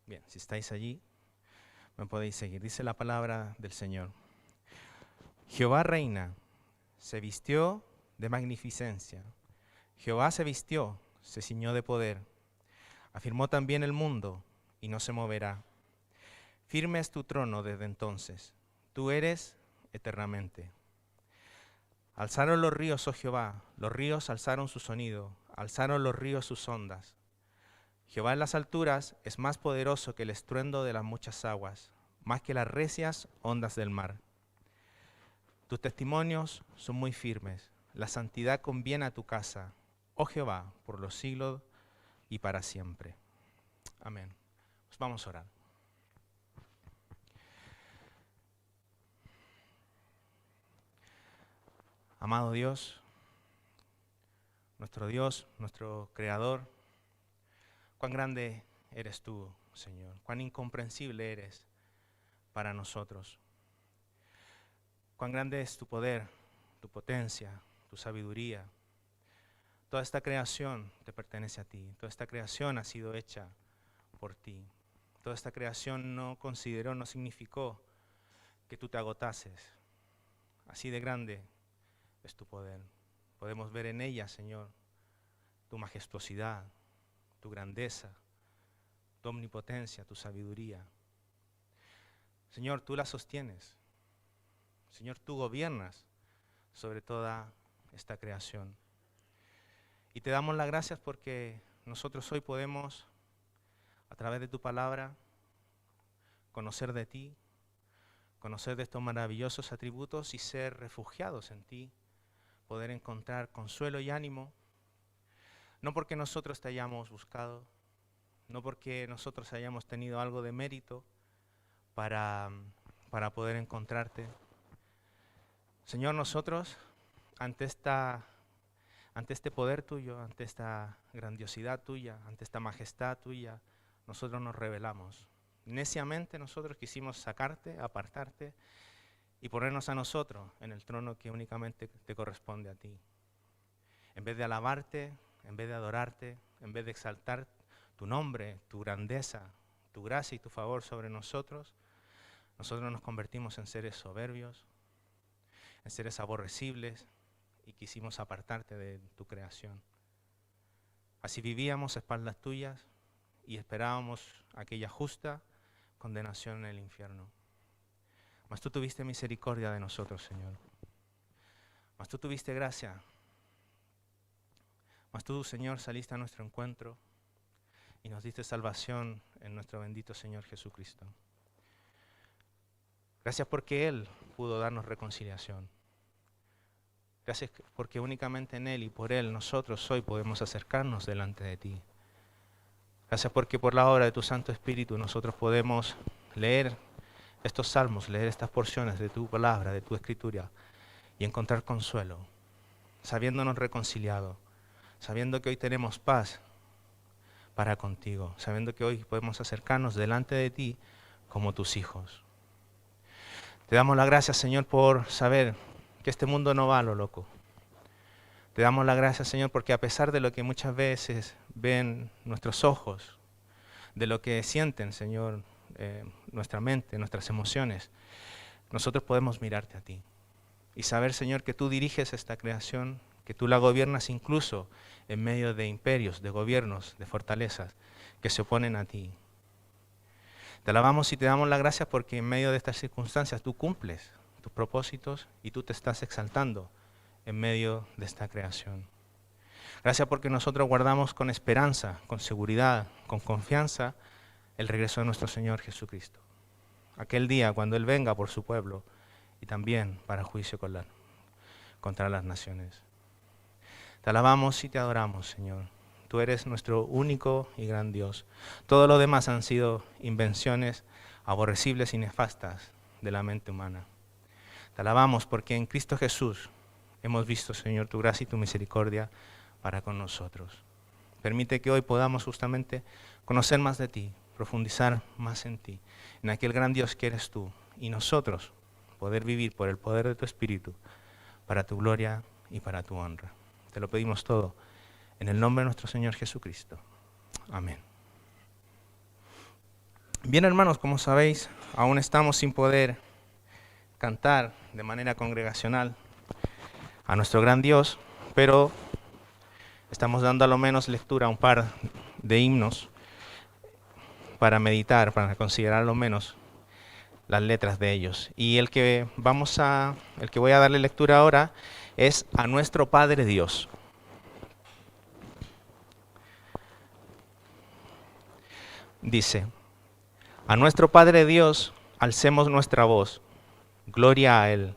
Bien, si estáis allí, me podéis seguir. Dice la palabra del Señor. Jehová reina, se vistió de magnificencia. Jehová se vistió, se ciñó de poder. Afirmó también el mundo y no se moverá. Firme es tu trono desde entonces. Tú eres eternamente. Alzaron los ríos, oh Jehová, los ríos alzaron su sonido, alzaron los ríos sus ondas. Jehová en las alturas es más poderoso que el estruendo de las muchas aguas, más que las recias ondas del mar. Tus testimonios son muy firmes, la santidad conviene a tu casa, oh Jehová, por los siglos y para siempre. Amén. Pues vamos a orar. Amado Dios, nuestro Creador, cuán grande eres tú, Señor, cuán incomprensible eres para nosotros. Cuán grande es tu poder, tu potencia, tu sabiduría. Toda esta creación te pertenece a ti, toda esta creación ha sido hecha por ti. Toda esta creación no consideró, no significó que tú te agotases. Así de grande es tu poder. Podemos ver en ella, Señor, tu majestuosidad, tu grandeza, tu omnipotencia, tu sabiduría. Señor, tú la sostienes. Señor, tú gobiernas sobre toda esta creación. Y te damos las gracias porque nosotros hoy podemos, a través de tu palabra, conocer de ti, conocer de estos maravillosos atributos y ser refugiados en ti, poder encontrar consuelo y ánimo, no porque nosotros te hayamos buscado, no porque nosotros hayamos tenido algo de mérito para poder encontrarte. Señor, nosotros ante este poder tuyo, ante esta grandiosidad tuya, ante esta majestad tuya, nosotros nos rebelamos. Neciamente nosotros quisimos sacarte, apartarte y ponernos a nosotros en el trono que únicamente te corresponde a ti. En vez de alabarte, en vez de adorarte, en vez de exaltar tu nombre, tu grandeza, tu gracia y tu favor sobre nosotros nos convertimos en seres soberbios, en seres aborrecibles y quisimos apartarte de tu creación. Así vivíamos a espaldas tuyas y esperábamos aquella justa condenación en el infierno. Mas tú tuviste misericordia de nosotros, Señor. Mas tú tuviste gracia. Mas tú, Señor, saliste a nuestro encuentro y nos diste salvación en nuestro bendito Señor Jesucristo. Gracias porque Él pudo darnos reconciliación. Gracias porque únicamente en Él y por Él nosotros hoy podemos acercarnos delante de ti. Gracias porque por la obra de tu Santo Espíritu nosotros podemos leer estos salmos, leer estas porciones de tu palabra, de tu escritura y encontrar consuelo, sabiéndonos reconciliados, sabiendo que hoy tenemos paz para contigo, sabiendo que hoy podemos acercarnos delante de ti como tus hijos. Te damos las gracias, Señor, por saber que este mundo no va a lo loco. Te damos las gracias, Señor, porque a pesar de lo que muchas veces ven nuestros ojos, de lo que sienten, Señor, nuestra mente, nuestras emociones, nosotros podemos mirarte a ti y saber, Señor, que tú diriges esta creación, que tú la gobiernas incluso en medio de imperios, de gobiernos, de fortalezas que se oponen a ti. Te alabamos y te damos las gracias porque en medio de estas circunstancias tú cumples tus propósitos y tú te estás exaltando en medio de esta creación. Gracias porque nosotros guardamos con esperanza, con seguridad, con confianza el regreso de nuestro Señor Jesucristo. Aquel día cuando Él venga por su pueblo y también para juicio contra las naciones. Te alabamos y te adoramos, Señor. Tú eres nuestro único y gran Dios. Todo lo demás han sido invenciones aborrecibles y nefastas de la mente humana. Te alabamos porque en Cristo Jesús hemos visto, Señor, tu gracia y tu misericordia para con nosotros. Permite que hoy podamos justamente conocer más de ti, profundizar más en ti, en aquel gran Dios que eres tú, y nosotros poder vivir por el poder de tu Espíritu para tu gloria y para tu honra. Te lo pedimos todo en el nombre de nuestro Señor Jesucristo. Amén. Bien, hermanos, como sabéis, aún estamos sin poder cantar de manera congregacional a nuestro gran Dios, pero estamos dando a lo menos lectura a un par de himnos para meditar, para considerar a lo menos las letras de ellos. Y el que voy a darle lectura ahora es A Nuestro Padre Dios. Dice: A nuestro Padre Dios alcemos nuestra voz, gloria a Él.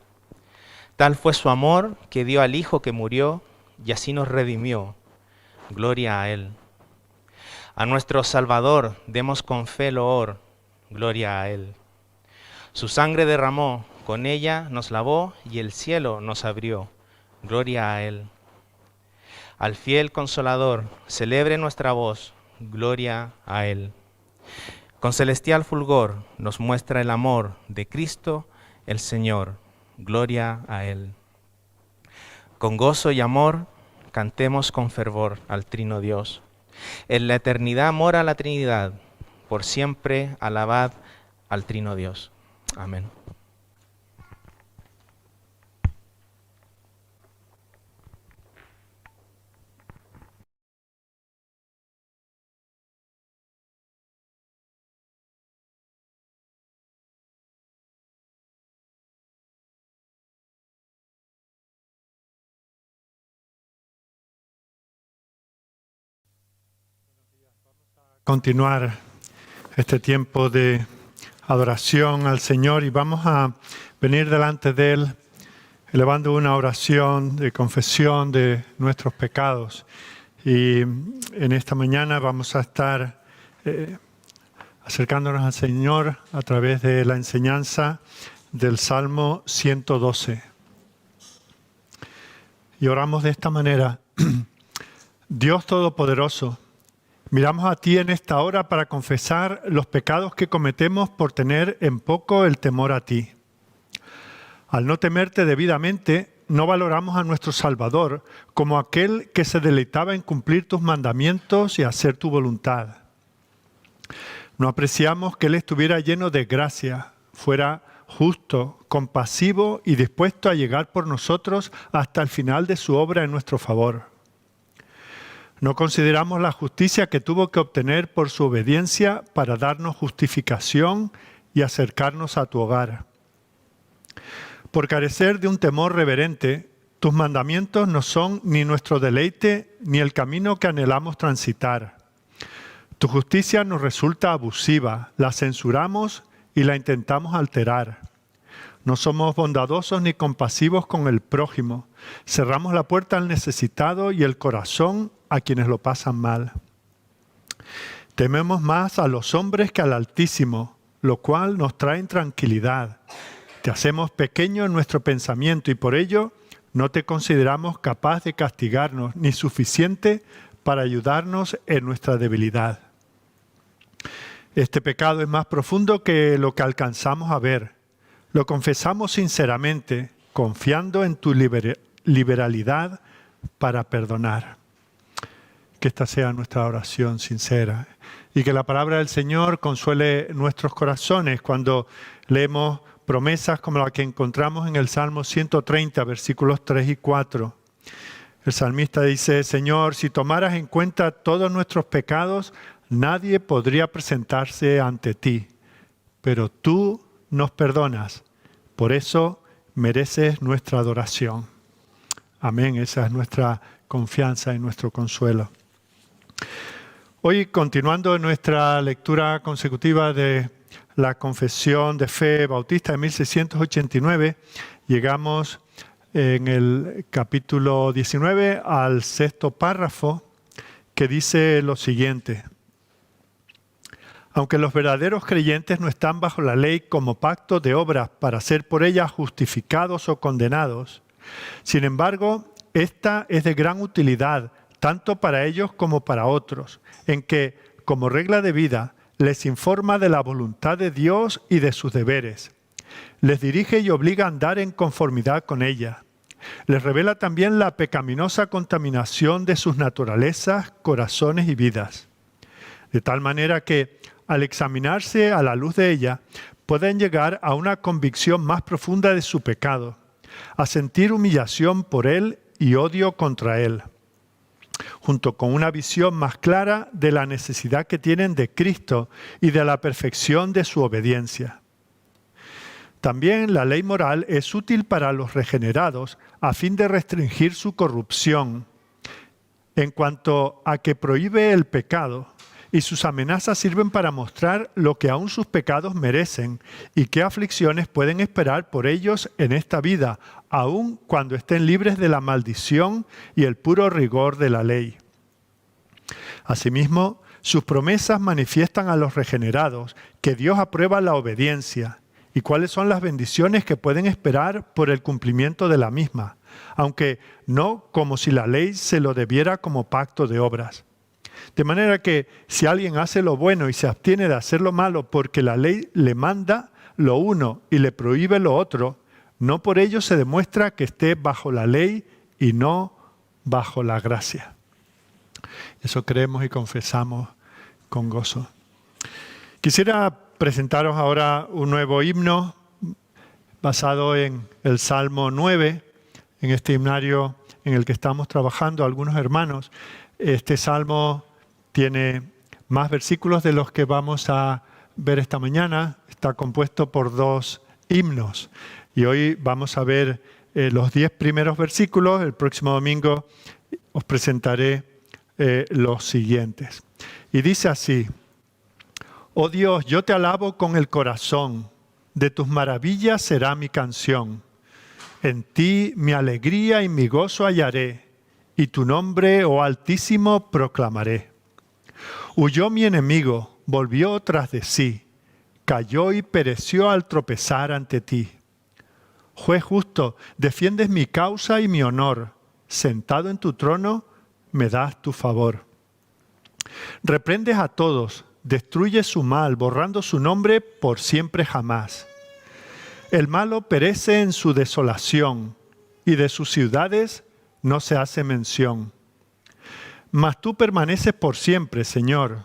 Tal fue su amor que dio al Hijo que murió y así nos redimió, gloria a Él. A nuestro Salvador demos con fe loor, gloria a Él. Su sangre derramó, con ella nos lavó y el cielo nos abrió, gloria a Él. Al fiel Consolador celebre nuestra voz, gloria a Él. Con celestial fulgor nos muestra el amor de Cristo el Señor, gloria a Él. Con gozo y amor cantemos con fervor al Trino Dios. En la eternidad mora la Trinidad, por siempre alabad al Trino Dios. Amén. Continuar este tiempo de adoración al Señor y vamos a venir delante de Él elevando una oración de confesión de nuestros pecados. Y en esta mañana vamos a estar acercándonos al Señor a través de la enseñanza del Salmo 112. Y oramos de esta manera: Dios Todopoderoso, miramos a ti en esta hora para confesar los pecados que cometemos por tener en poco el temor a ti. Al no temerte debidamente, no valoramos a nuestro Salvador como aquel que se deleitaba en cumplir tus mandamientos y hacer tu voluntad. No apreciamos que Él estuviera lleno de gracia, fuera justo, compasivo y dispuesto a llegar por nosotros hasta el final de su obra en nuestro favor. No consideramos la justicia que tuvo que obtener por su obediencia para darnos justificación y acercarnos a tu hogar. Por carecer de un temor reverente, tus mandamientos no son ni nuestro deleite ni el camino que anhelamos transitar. Tu justicia nos resulta abusiva, la censuramos y la intentamos alterar. No somos bondadosos ni compasivos con el prójimo. Cerramos la puerta al necesitado y el corazón a quienes lo pasan mal. Tememos más a los hombres que al Altísimo, lo cual nos trae intranquilidad. Te hacemos pequeño en nuestro pensamiento y por ello no te consideramos capaz de castigarnos ni suficiente para ayudarnos en nuestra debilidad. Este pecado es más profundo que lo que alcanzamos a ver. Lo confesamos sinceramente, confiando en tu liberalidad para perdonar. Que esta sea nuestra oración sincera y que la palabra del Señor consuele nuestros corazones cuando leemos promesas como la que encontramos en el Salmo 130, versículos 3 y 4. El salmista dice: Señor, si tomaras en cuenta todos nuestros pecados, nadie podría presentarse ante ti, pero tú nos perdonas, por eso mereces nuestra adoración. Amén, esa es nuestra confianza y nuestro consuelo. Hoy, continuando nuestra lectura consecutiva de la Confesión de Fe Bautista de 1689, llegamos en el capítulo 19 al sexto párrafo que dice lo siguiente: Aunque los verdaderos creyentes no están bajo la ley como pacto de obras para ser por ella justificados o condenados, sin embargo, esta es de gran utilidad tanto para ellos como para otros, en que, como regla de vida, les informa de la voluntad de Dios y de sus deberes. Les dirige y obliga a andar en conformidad con ella. Les revela también la pecaminosa contaminación de sus naturalezas, corazones y vidas. De tal manera que, al examinarse a la luz de ella, pueden llegar a una convicción más profunda de su pecado, a sentir humillación por él y odio contra él, junto con una visión más clara de la necesidad que tienen de Cristo y de la perfección de su obediencia. También la ley moral es útil para los regenerados a fin de restringir su corrupción, en cuanto a que prohíbe el pecado, y sus amenazas sirven para mostrar lo que aún sus pecados merecen y qué aflicciones pueden esperar por ellos en esta vida, aun cuando estén libres de la maldición y el puro rigor de la ley. Asimismo, sus promesas manifiestan a los regenerados que Dios aprueba la obediencia y cuáles son las bendiciones que pueden esperar por el cumplimiento de la misma, aunque no como si la ley se lo debiera como pacto de obras. De manera que si alguien hace lo bueno y se abstiene de hacer lo malo porque la ley le manda lo uno y le prohíbe lo otro, no por ello se demuestra que esté bajo la ley y no bajo la gracia. Eso creemos y confesamos con gozo. Quisiera presentaros ahora un nuevo himno basado en el Salmo 9, en este himnario en el que estamos trabajando algunos hermanos. Este salmo tiene más versículos de los que vamos a ver esta mañana. Está compuesto por 2 himnos. Y hoy vamos a ver los 10 primeros versículos. El próximo domingo os presentaré los siguientes. Y dice así: Oh Dios, yo te alabo con el corazón. De tus maravillas será mi canción. En ti mi alegría y mi gozo hallaré, y tu nombre, oh Altísimo, proclamaré. Huyó mi enemigo, volvió tras de sí, cayó y pereció al tropezar ante ti. Juez justo, defiendes mi causa y mi honor, sentado en tu trono, me das tu favor. Reprendes a todos, destruyes su mal, borrando su nombre por siempre jamás. El malo perece en su desolación, y de sus ciudades no se hace mención. Mas tú permaneces por siempre, Señor.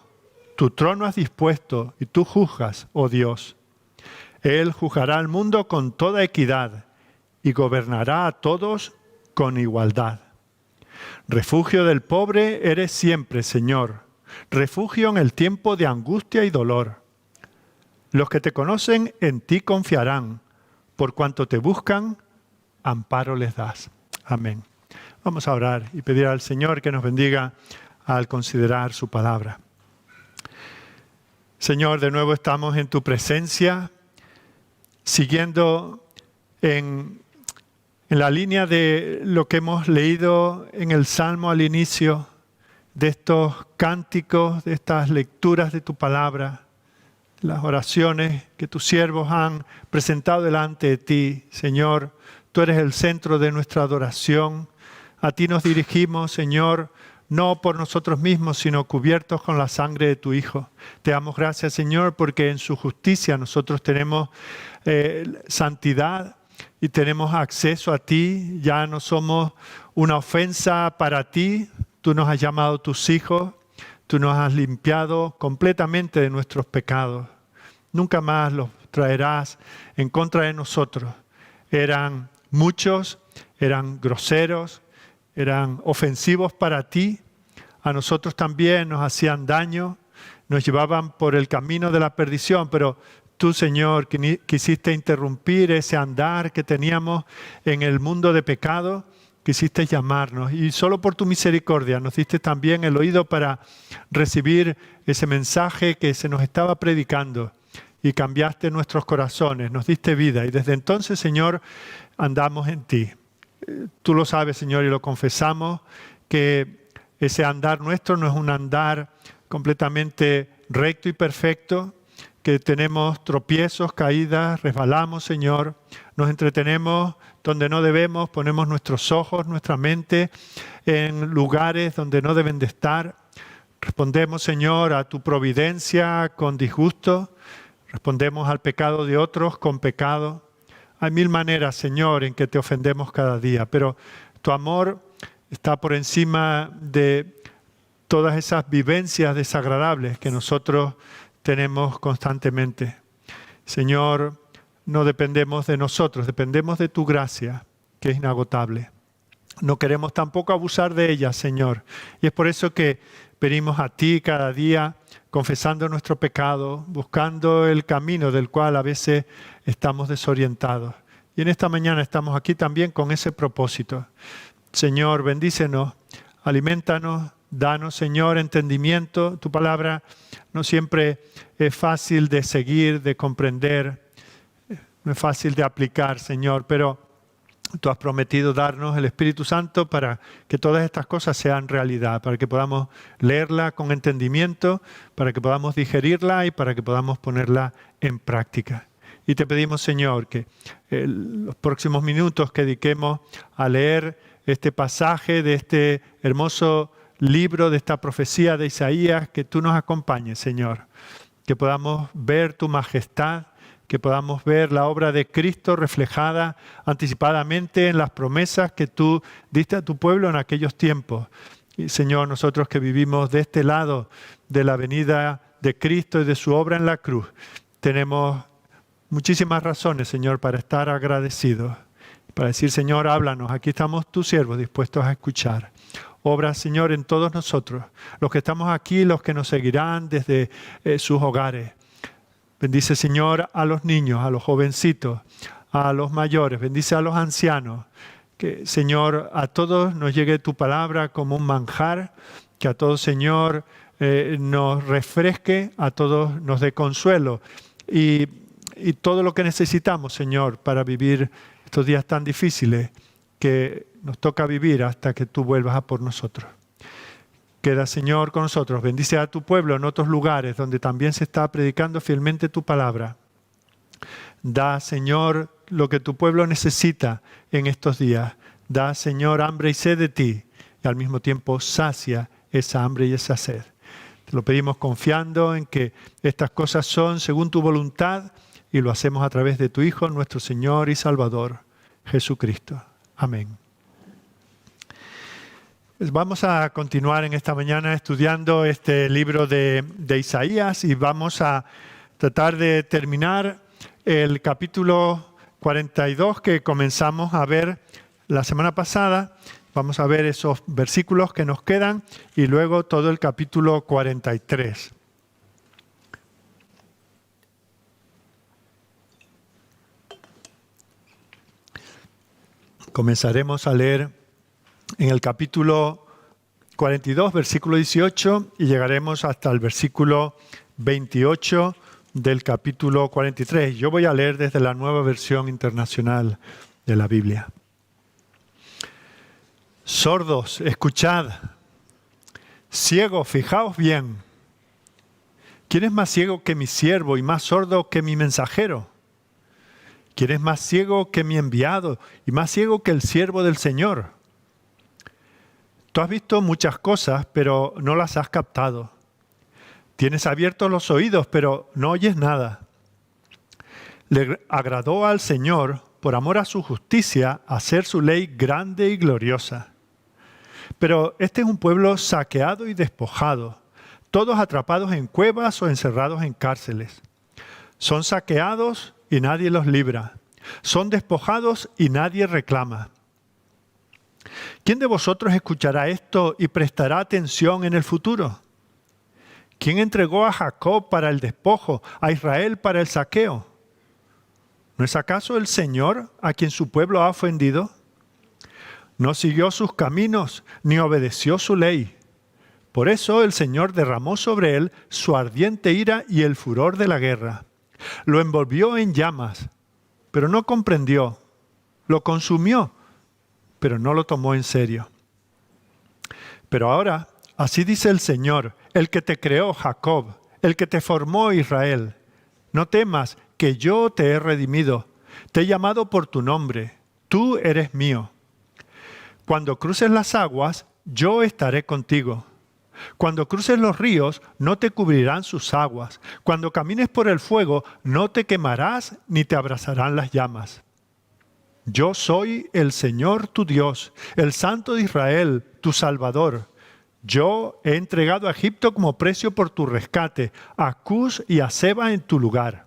Tu trono has dispuesto, y tú juzgas, oh Dios. Él juzgará al mundo con toda equidad, y gobernará a todos con igualdad. Refugio del pobre eres siempre, Señor. Refugio en el tiempo de angustia y dolor. Los que te conocen en ti confiarán. Por cuanto te buscan, amparo les das. Amén. Vamos a orar y pedir al Señor que nos bendiga al considerar su palabra. Señor, de nuevo estamos en tu presencia, siguiendo en la línea de lo que hemos leído en el Salmo al inicio, de estos cánticos, de estas lecturas de tu palabra, las oraciones que tus siervos han presentado delante de ti. Señor, tú eres el centro de nuestra adoración. A ti nos dirigimos, Señor, no por nosotros mismos, sino cubiertos con la sangre de tu Hijo. Te damos gracias, Señor, porque en su justicia nosotros tenemos santidad y tenemos acceso a ti. Ya no somos una ofensa para ti. Tú nos has llamado tus hijos. Tú nos has limpiado completamente de nuestros pecados. Nunca más los traerás en contra de nosotros. Eran muchos, eran groseros, eran ofensivos para ti. A nosotros también nos hacían daño, nos llevaban por el camino de la perdición, pero tú, Señor, quisiste interrumpir ese andar que teníamos en el mundo de pecado. Quisiste llamarnos y solo por tu misericordia nos diste también el oído para recibir ese mensaje que se nos estaba predicando y cambiaste nuestros corazones, nos diste vida y desde entonces, Señor, andamos en ti. Tú lo sabes, Señor, y lo confesamos, que ese andar nuestro no es un andar completamente recto y perfecto, que tenemos tropiezos, caídas, resbalamos, Señor, nos entretenemos donde no debemos, ponemos nuestros ojos, nuestra mente en lugares donde no deben de estar. Respondemos, Señor, a tu providencia con disgusto, respondemos al pecado de otros con pecado. Hay mil maneras, Señor, en que te ofendemos cada día, pero tu amor está por encima de todas esas vivencias desagradables que nosotros tenemos constantemente. Señor, no dependemos de nosotros, dependemos de tu gracia, que es inagotable. No queremos tampoco abusar de ella, Señor. Y es por eso que venimos a ti cada día, confesando nuestro pecado, buscando el camino del cual a veces estamos desorientados. Y en esta mañana estamos aquí también con ese propósito. Señor, bendícenos, aliméntanos, danos, Señor, entendimiento. Tu palabra no siempre es fácil de seguir, de comprender, no es fácil de aplicar, Señor, pero tú has prometido darnos el Espíritu Santo para que todas estas cosas sean realidad, para que podamos leerla con entendimiento, para que podamos digerirla y para que podamos ponerla en práctica. Y te pedimos, Señor, que los próximos minutos que dediquemos a leer este pasaje de este hermoso libro, de esta profecía de Isaías, que tú nos acompañes, Señor, que podamos ver tu majestad, que podamos ver la obra de Cristo reflejada anticipadamente en las promesas que tú diste a tu pueblo en aquellos tiempos. Y Señor, nosotros que vivimos de este lado de la venida de Cristo y de su obra en la cruz, tenemos muchísimas razones, Señor, para estar agradecidos. Para decir, Señor, háblanos, aquí estamos tus siervos dispuestos a escuchar. Obra, Señor, en todos nosotros, los que estamos aquí, los que nos seguirán desde sus hogares. Bendice, Señor, a los niños, a los jovencitos, a los mayores. Bendice a los ancianos. Que, Señor, a todos nos llegue tu palabra como un manjar. Que a todos, Señor, nos refresque, a todos nos dé consuelo. Y todo lo que necesitamos, Señor, para vivir estos días tan difíciles que nos toca vivir hasta que tú vuelvas a por nosotros. Queda, Señor, con nosotros. Bendice a tu pueblo en otros lugares donde también se está predicando fielmente tu palabra. Da, Señor, lo que tu pueblo necesita en estos días. Da, Señor, hambre y sed de ti y al mismo tiempo sacia esa hambre y esa sed. Te lo pedimos confiando en que estas cosas son según tu voluntad y lo hacemos a través de tu Hijo, nuestro Señor y Salvador, Jesucristo. Amén. Pues vamos a continuar en esta mañana estudiando este libro de Isaías y vamos a tratar de terminar el capítulo 42 que comenzamos a ver la semana pasada. Vamos a ver esos versículos que nos quedan y luego todo el capítulo 43. Comenzaremos a leer en el capítulo 42, versículo 18, y llegaremos hasta el versículo 28 del capítulo 43. Yo voy a leer desde la Nueva Versión Internacional de la Biblia. Sordos, escuchad. Ciegos, fijaos bien. ¿Quién es más ciego que mi siervo y más sordo que mi mensajero? ¿Quién es más ciego que mi enviado y más ciego que el siervo del Señor? Tú has visto muchas cosas, pero no las has captado. Tienes abiertos los oídos, pero no oyes nada. Le agradó al Señor, por amor a su justicia, hacer su ley grande y gloriosa. Pero este es un pueblo saqueado y despojado, todos atrapados en cuevas o encerrados en cárceles. Son saqueados y nadie los libra. Son despojados y nadie reclama. ¿Quién de vosotros escuchará esto y prestará atención en el futuro? ¿Quién entregó a Jacob para el despojo, a Israel para el saqueo? ¿No es acaso el Señor a quien su pueblo ha ofendido? No siguió sus caminos, ni obedeció su ley. Por eso el Señor derramó sobre él su ardiente ira y el furor de la guerra. Lo envolvió en llamas, pero no comprendió. Lo consumió, pero no lo tomó en serio. Pero ahora, así dice el Señor, el que te creó, Jacob, el que te formó, Israel. No temas, que yo te he redimido. Te he llamado por tu nombre. Tú eres mío. Cuando cruces las aguas, yo estaré contigo. Cuando cruces los ríos, no te cubrirán sus aguas. Cuando camines por el fuego, no te quemarás ni te abrazarán las llamas. Yo soy el Señor tu Dios, el Santo de Israel, tu Salvador. Yo he entregado a Egipto como precio por tu rescate, a Cus y a Seba en tu lugar.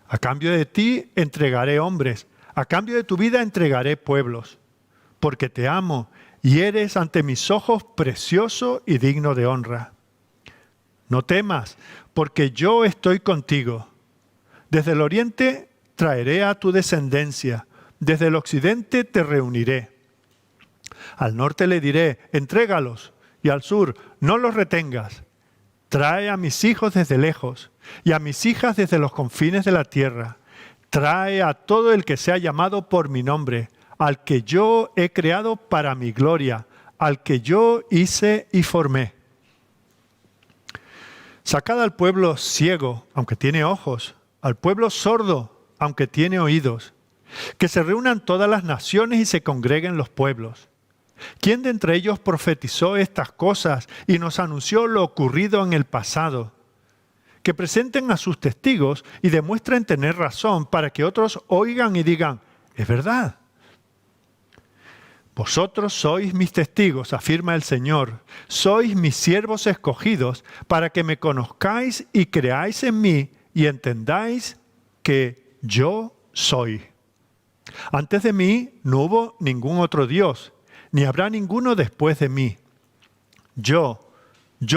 A cambio de ti entregaré hombres, a cambio de tu vida entregaré pueblos, porque te amo y eres ante mis ojos precioso y digno de honra. No temas, porque yo estoy contigo. Desde el oriente traeré a tu descendencia, desde el occidente te reuniré. Al norte le diré, entrégalos, y al sur, no los retengas. Trae a mis hijos desde lejos, y a mis hijas desde los confines de la tierra. Trae a todo el que sea llamado por mi nombre, al que yo he creado para mi gloria, al que yo hice y formé. Sacad al pueblo ciego, aunque tiene ojos, al pueblo sordo, aunque tiene oídos. Que se reúnan todas las naciones y se congreguen los pueblos. ¿Quién de entre ellos profetizó estas cosas y nos anunció lo ocurrido en el pasado? Que presenten a sus testigos y demuestren tener razón para que otros oigan y digan, es verdad. Vosotros sois mis testigos, afirma el Señor. Sois mis siervos escogidos para que me conozcáis y creáis en mí y entendáis que yo soy. Antes de mí no hubo ningún otro Dios, ni habrá ninguno después de mí. Yo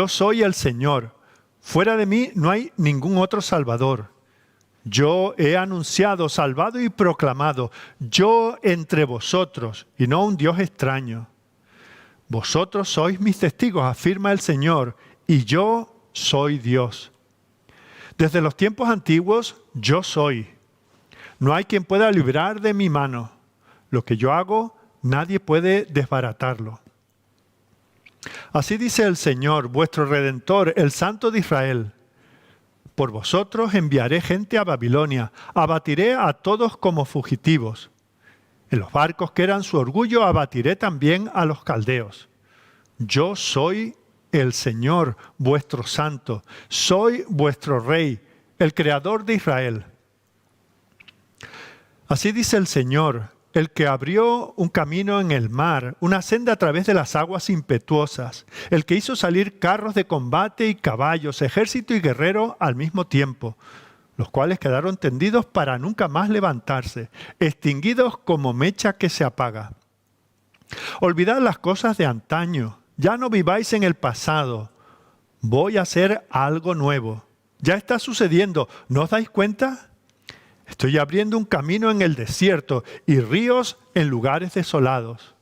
soy el Señor. Fuera de mí no hay ningún otro Salvador. Yo he anunciado, salvado y proclamado, yo entre vosotros, y no un Dios extraño. Vosotros sois mis testigos, afirma el Señor, y yo soy Dios. Desde los tiempos antiguos, yo soy. No hay quien pueda librar de mi mano. Lo que yo hago, nadie puede desbaratarlo. Así dice el Señor, vuestro Redentor, el Santo de Israel. Por vosotros enviaré gente a Babilonia, abatiré a todos como fugitivos. En los barcos que eran su orgullo, abatiré también a los caldeos. Yo soy el Señor, vuestro Santo, soy vuestro Rey, el Creador de Israel. Así dice el Señor, el que abrió un camino en el mar, una senda a través de las aguas impetuosas, el que hizo salir carros de combate y caballos, ejército y guerrero al mismo tiempo, los cuales quedaron tendidos para nunca más levantarse, extinguidos como mecha que se apaga. Olvidad las cosas de antaño, ya no viváis en el pasado, voy a hacer algo nuevo. Ya está sucediendo, ¿no os dais cuenta? Estoy abriendo un camino en el desierto y ríos en lugares desolados.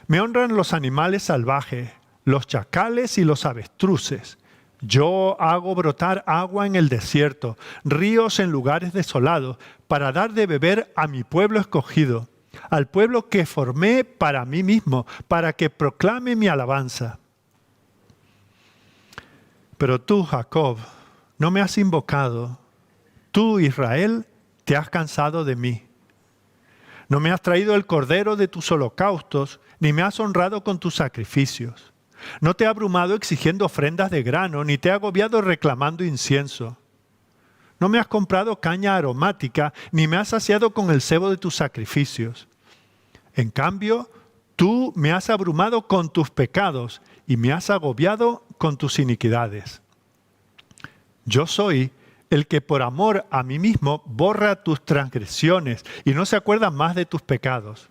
Me honran los animales salvajes, los chacales y los avestruces. Yo hago brotar agua en el desierto, ríos en lugares desolados, para dar de beber a mi pueblo escogido, al pueblo que formé para mí mismo, para que proclame mi alabanza. Pero tú, Jacob, no me has invocado. Tú, Israel, te has cansado de mí. No me has traído el cordero de tus holocaustos, ni me has honrado con tus sacrificios. No te he abrumado exigiendo ofrendas de grano, ni te he agobiado reclamando incienso. No me has comprado caña aromática, ni me has saciado con el cebo de tus sacrificios. En cambio, tú me has abrumado con tus pecados, y me has agobiado con tus iniquidades. Yo soy el que por amor a mí mismo borra tus transgresiones y no se acuerda más de tus pecados.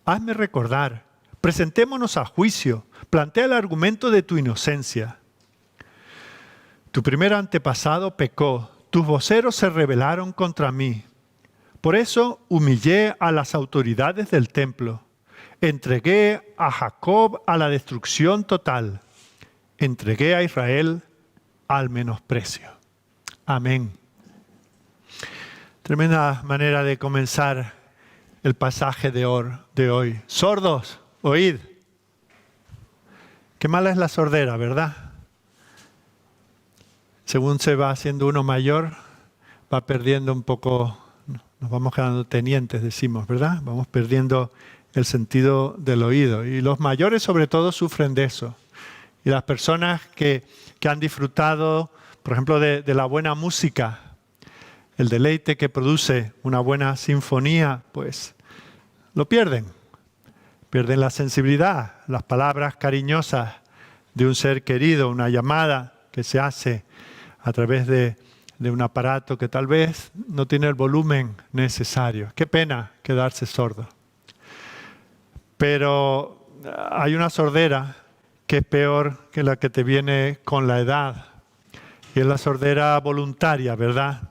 Hazme recordar, presentémonos a juicio, plantea el argumento de tu inocencia. Tu primer antepasado pecó, tus voceros se rebelaron contra mí. Por eso humillé a las autoridades del templo. Entregué a Jacob a la destrucción total. Entregué a Israel al menosprecio. Amén. Tremenda manera de comenzar el pasaje de hoy. Sordos, oíd. Qué mala es la sordera, ¿verdad? Según se va haciendo uno mayor, va perdiendo un poco, nos vamos quedando tenientes, decimos, ¿verdad? Vamos perdiendo el sentido del oído. Y los mayores sobre todo sufren de eso. Y las personas que han disfrutado, por ejemplo, de la buena música, el deleite que produce una buena sinfonía, pues lo pierden. pierden la sensibilidad, las palabras cariñosas de un ser querido, una llamada que se hace a través de un aparato que tal vez no tiene el volumen necesario. Qué pena quedarse sordo. Pero hay una sordera que es peor que la que te viene con la edad. Y es la sordera voluntaria, ¿verdad?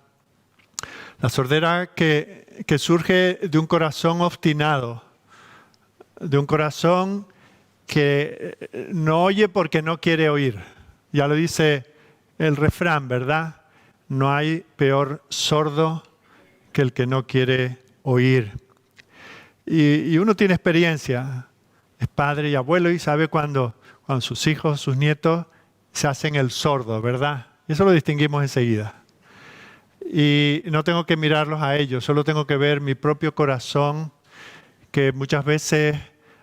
La sordera que surge de un corazón obstinado, de un corazón que no oye porque no quiere oír. Ya lo dice el refrán, ¿verdad? No hay peor sordo que el que no quiere oír. Y uno tiene experiencia, es padre y abuelo y sabe cuando sus hijos, sus nietos se hacen el sordo, ¿verdad? Eso lo distinguimos enseguida. Y no tengo que mirarlos a ellos, solo tengo que ver mi propio corazón, que muchas veces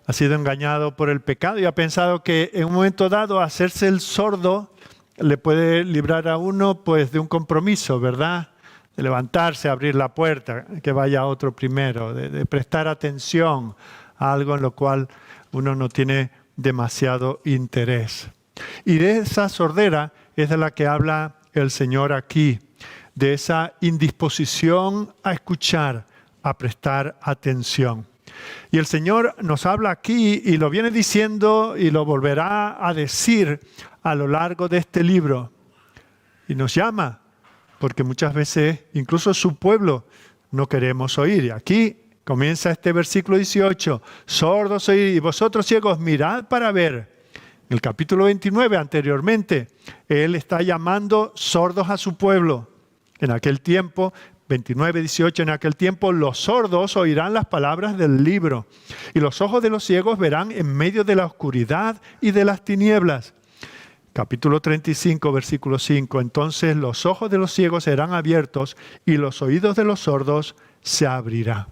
ha sido engañado por el pecado y ha pensado que en un momento dado hacerse el sordo le puede librar a uno pues de un compromiso, ¿verdad? De levantarse, abrir la puerta, que vaya otro primero, de prestar atención a algo en lo cual uno no tiene demasiado interés. Y de esa sordera es de la que habla el Señor aquí, de esa indisposición a escuchar, a prestar atención. Y el Señor nos habla aquí y lo viene diciendo y lo volverá a decir a lo largo de este libro. Y nos llama, porque muchas veces incluso su pueblo no queremos oír. Y aquí comienza este versículo 18. Sordos oír y vosotros ciegos mirad para ver. En el capítulo 29 anteriormente, Él está llamando sordos a su pueblo. En aquel tiempo, 29, 18, en aquel tiempo los sordos oirán las palabras del libro y los ojos de los ciegos verán en medio de la oscuridad y de las tinieblas. Capítulo 35, versículo 5. Entonces los ojos de los ciegos serán abiertos y los oídos de los sordos se abrirán.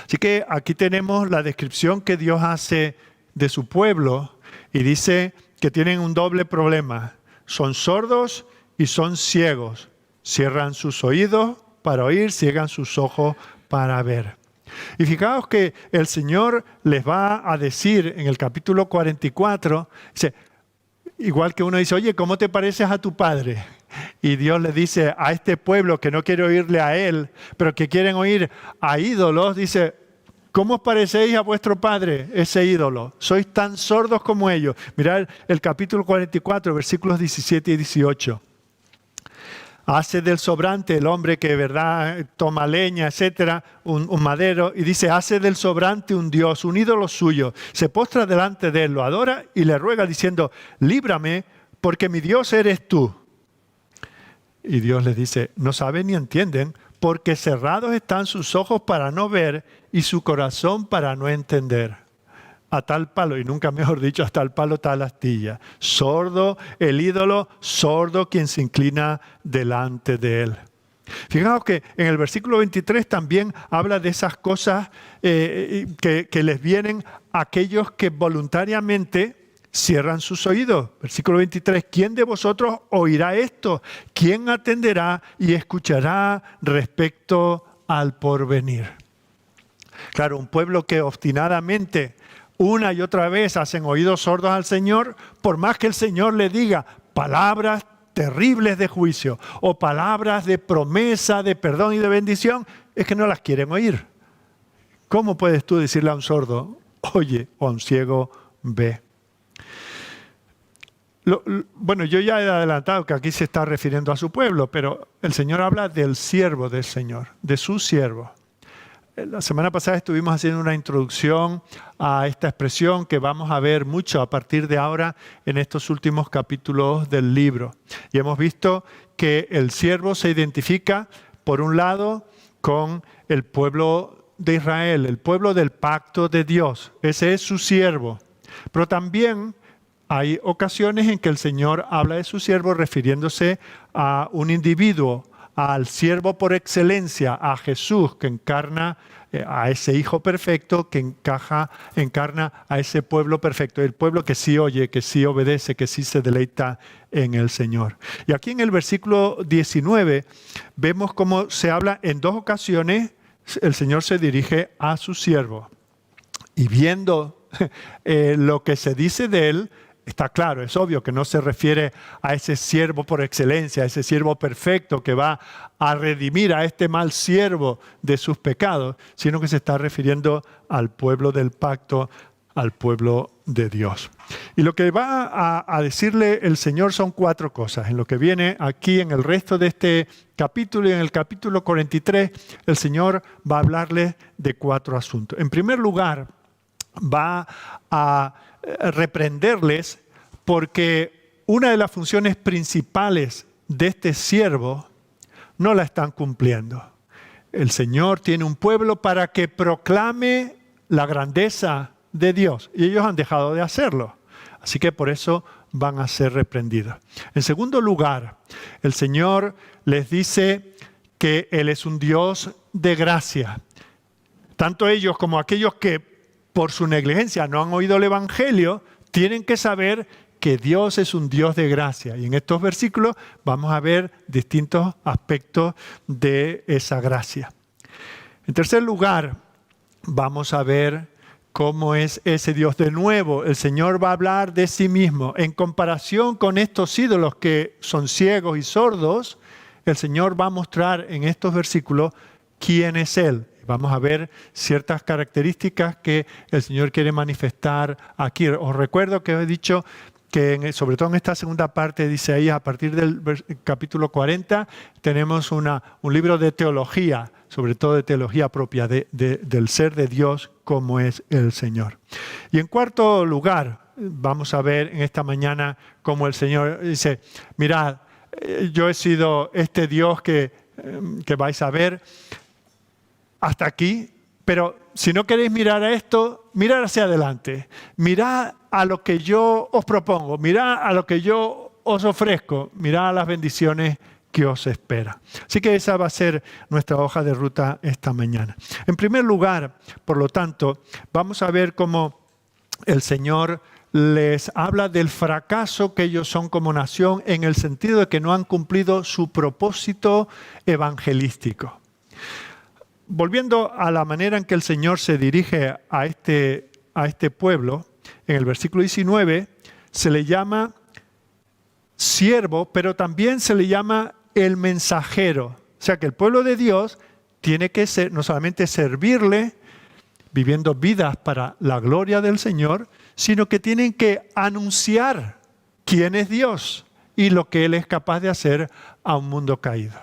Así que aquí tenemos la descripción que Dios hace de su pueblo y dice que tienen un doble problema. Son sordos y son ciegos. Cierran sus oídos para oír, ciegan sus ojos para ver. Y fijaos que el Señor les va a decir en el capítulo 44, dice, igual que uno dice, oye, ¿cómo te pareces a tu padre? Y Dios le dice a este pueblo que no quiere oírle a Él, pero que quieren oír a ídolos, dice, ¿cómo os parecéis a vuestro padre, ese ídolo? Sois tan sordos como ellos. Mirad el capítulo 44, versículos 17 y 18. Hace del sobrante, el hombre que, ¿verdad?, toma leña, etcétera, un madero, y dice, hace del sobrante un dios, un ídolo suyo. Se postra delante de él, lo adora y le ruega diciendo, líbrame, porque mi Dios eres tú. Y Dios les dice, no saben ni entienden, porque cerrados están sus ojos para no ver y su corazón para no entender. A tal palo, y nunca mejor dicho, a tal palo, tal astilla. Sordo el ídolo, sordo quien se inclina delante de él. Fijaos que en el versículo 23 también habla de esas cosas que les vienen a aquellos que voluntariamente cierran sus oídos. Versículo 23, ¿quién de vosotros oirá esto? ¿Quién atenderá y escuchará respecto al porvenir? Claro, un pueblo que obstinadamente una y otra vez hacen oídos sordos al Señor, por más que el Señor le diga palabras terribles de juicio o palabras de promesa, de perdón y de bendición, es que no las quieren oír. ¿Cómo puedes tú decirle a un sordo, oye, o a un ciego, ve? Bueno, yo ya he adelantado que aquí se está refiriendo a su pueblo, pero el Señor habla del siervo del Señor, de su siervo. La semana pasada estuvimos haciendo una introducción a esta expresión que vamos a ver mucho a partir de ahora en estos últimos capítulos del libro. Y hemos visto que el siervo se identifica, por un lado, con el pueblo de Israel, el pueblo del pacto de Dios. Ese es su siervo. Pero también hay ocasiones en que el Señor habla de su siervo refiriéndose a un individuo, al siervo por excelencia, a Jesús, que encarna a ese Hijo perfecto, que encarna a ese pueblo perfecto, el pueblo que sí oye, que sí obedece, que sí se deleita en el Señor. Y aquí en el versículo 19 vemos cómo se habla en dos ocasiones, el Señor se dirige a su siervo. Y viendo lo que se dice de él, está claro, es obvio que no se refiere a ese siervo por excelencia, a ese siervo perfecto que va a redimir a este mal siervo de sus pecados, sino que se está refiriendo al pueblo del pacto, al pueblo de Dios. Y lo que va a decirle el Señor son 4 cosas. En lo que viene aquí en el resto de este capítulo y en el capítulo 43, el Señor va a hablarle de 4 asuntos. En primer lugar, va a reprenderles porque una de las funciones principales de este siervo no la están cumpliendo. El Señor tiene un pueblo para que proclame la grandeza de Dios y ellos han dejado de hacerlo. Así que por eso van a ser reprendidos. En segundo lugar, el Señor les dice que Él es un Dios de gracia. Tanto ellos como aquellos que por su negligencia no han oído el Evangelio, tienen que saber que Dios es un Dios de gracia. Y en estos versículos vamos a ver distintos aspectos de esa gracia. En tercer lugar, vamos a ver cómo es ese Dios. De nuevo, el Señor va a hablar de sí mismo. En comparación con estos ídolos que son ciegos y sordos, el Señor va a mostrar en estos versículos quién es Él. Vamos a ver ciertas características que el Señor quiere manifestar aquí. Os recuerdo que he dicho que sobre todo en esta segunda parte de Isaías, a partir del capítulo 40, tenemos un libro de teología, sobre todo de teología propia del ser de Dios como es el Señor. Y en cuarto lugar, vamos a ver en esta mañana cómo el Señor dice, mirad, yo he sido este Dios que vais a ver hasta aquí, pero si no queréis mirar a esto, mirad hacia adelante. Mirad a lo que yo os propongo, mirad a lo que yo os ofrezco, mirad a las bendiciones que os espera. Así que esa va a ser nuestra hoja de ruta esta mañana. En primer lugar, por lo tanto, vamos a ver cómo el Señor les habla del fracaso que ellos son como nación en el sentido de que no han cumplido su propósito evangelístico. Volviendo a la manera en que el Señor se dirige a este pueblo, en el versículo 19 se le llama siervo, pero también se le llama el mensajero. O sea que el pueblo de Dios tiene que no solamente servirle, viviendo vidas para la gloria del Señor, sino que tienen que anunciar quién es Dios y lo que Él es capaz de hacer a un mundo caído.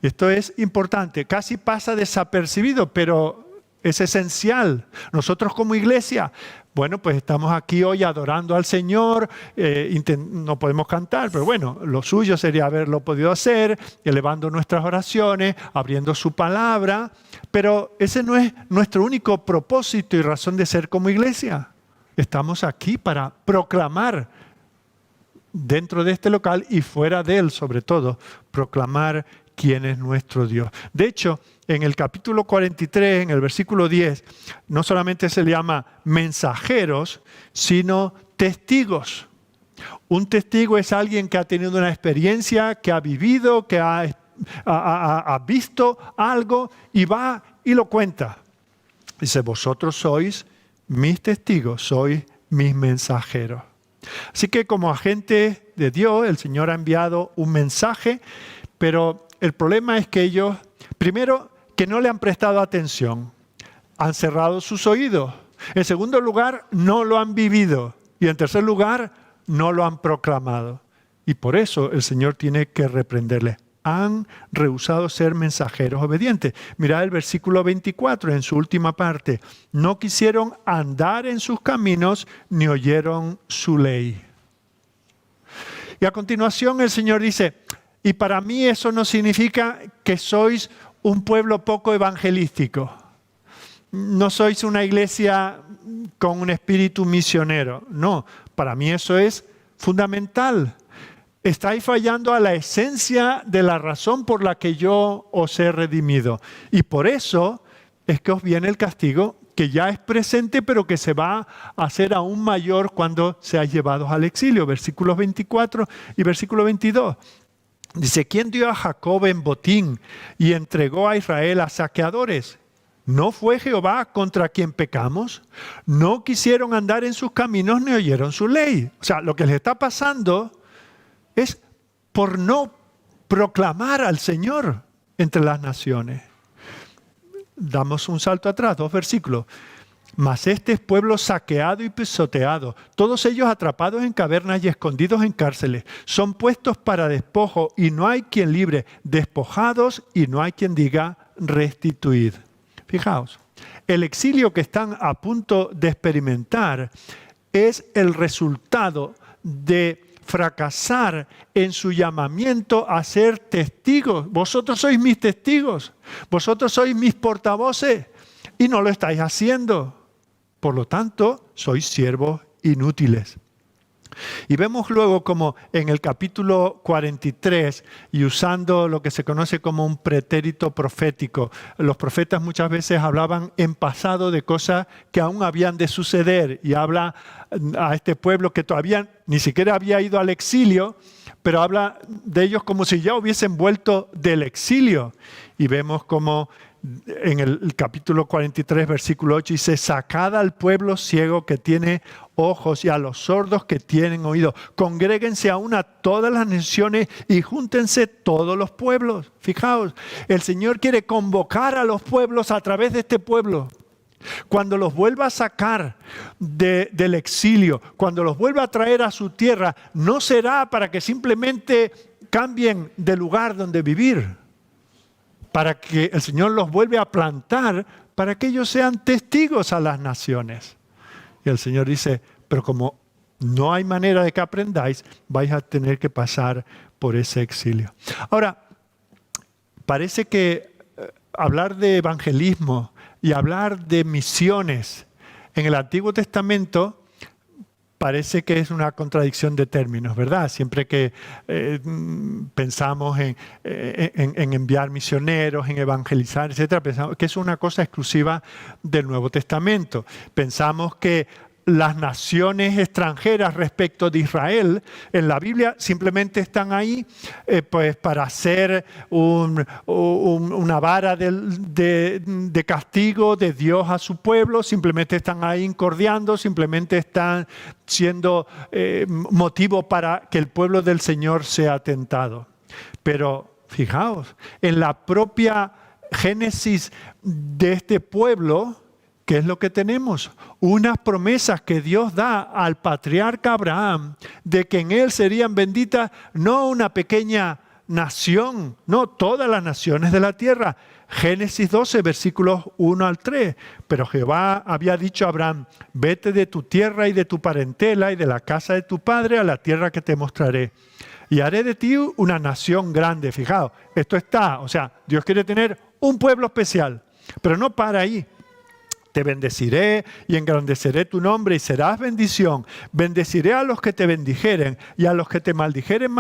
Esto es importante, casi pasa desapercibido, pero es esencial. Nosotros como iglesia, bueno, pues estamos aquí hoy adorando al Señor, no podemos cantar, pero bueno, lo suyo sería haberlo podido hacer, elevando nuestras oraciones, abriendo su palabra, pero ese no es nuestro único propósito y razón de ser como iglesia. Estamos aquí para proclamar dentro de este local y fuera de él, sobre todo, proclamar quién es nuestro Dios. De hecho, en el capítulo 43, en el versículo 10, no solamente se le llama mensajeros, sino testigos. Un testigo es alguien que ha tenido una experiencia, que ha vivido, que ha visto algo y va y lo cuenta. Dice, vosotros sois mis testigos, sois mis mensajeros. Así que como agente de Dios, el Señor ha enviado un mensaje, pero el problema es que ellos, primero, que no le han prestado atención, han cerrado sus oídos. En segundo lugar, no lo han vivido. Y en tercer lugar, no lo han proclamado. Y por eso el Señor tiene que reprenderles. Han rehusado ser mensajeros obedientes. Mirad el versículo 24 en su última parte. No quisieron andar en sus caminos ni oyeron su ley. Y a continuación el Señor dice, y para mí eso no significa que sois un pueblo poco evangelístico. No sois una iglesia con un espíritu misionero. No, para mí eso es fundamental. Estáis fallando a la esencia de la razón por la que yo os he redimido. Y por eso es que os viene el castigo que ya es presente, pero que se va a hacer aún mayor cuando seáis llevados al exilio. Versículos 24 y versículo 22. Dice, ¿quién dio a Jacob en botín y entregó a Israel a saqueadores? ¿No fue Jehová contra quien pecamos? No quisieron andar en sus caminos ni oyeron su ley. O sea, lo que les está pasando es por no proclamar al Señor entre las naciones. Damos un salto atrás, 2 versículos. Mas este es pueblo saqueado y pisoteado, todos ellos atrapados en cavernas y escondidos en cárceles. Son puestos para despojo y no hay quien libre, despojados y no hay quien diga restituid. Fijaos, el exilio que están a punto de experimentar es el resultado de fracasar en su llamamiento a ser testigos. Vosotros sois mis testigos, vosotros sois mis portavoces y no lo estáis haciendo. Por lo tanto, sois siervos inútiles. Y vemos luego como en el capítulo 43, y usando lo que se conoce como un pretérito profético, los profetas muchas veces hablaban en pasado de cosas que aún habían de suceder, y habla a este pueblo que todavía ni siquiera había ido al exilio, pero habla de ellos como si ya hubiesen vuelto del exilio. Y vemos como en el capítulo 43, versículo 8, dice: sacad al pueblo ciego que tiene ojos y a los sordos que tienen oídos. Congréguense aún a todas las naciones y júntense todos los pueblos. Fijaos, el Señor quiere convocar a los pueblos a través de este pueblo. Cuando los vuelva a sacar del exilio, cuando los vuelva a traer a su tierra, no será para que simplemente cambien de lugar donde vivir, para que el Señor los vuelve a plantar, para que ellos sean testigos a las naciones. Y el Señor dice: pero como no hay manera de que aprendáis, vais a tener que pasar por ese exilio. Ahora, parece que hablar de evangelismo y hablar de misiones en el Antiguo Testamento parece que es una contradicción de términos, ¿verdad? Siempre que pensamos en enviar misioneros, en evangelizar, etcétera, pensamos que es una cosa exclusiva del Nuevo Testamento. Pensamos que las naciones extranjeras respecto de Israel en la Biblia simplemente están ahí pues para hacer una vara de castigo de Dios a su pueblo, simplemente están ahí incordiando, simplemente están siendo motivo para que el pueblo del Señor sea tentado. Pero fijaos, en la propia génesis de este pueblo, ¿qué es lo que tenemos? Unas promesas que Dios da al patriarca Abraham de que en él serían benditas no una pequeña nación, no todas las naciones de la tierra. Génesis 12, versículos 1 al 3. Pero Jehová había dicho a Abraham: vete de tu tierra y de tu parentela y de la casa de tu padre a la tierra que te mostraré. Y haré de ti una nación grande. Fijaos, esto está, o sea, Dios quiere tener un pueblo especial, pero no para ahí. Te bendeciré y engrandeceré tu nombre y serás bendición. Bendeciré a los que te bendijeren y a los que te maldijeren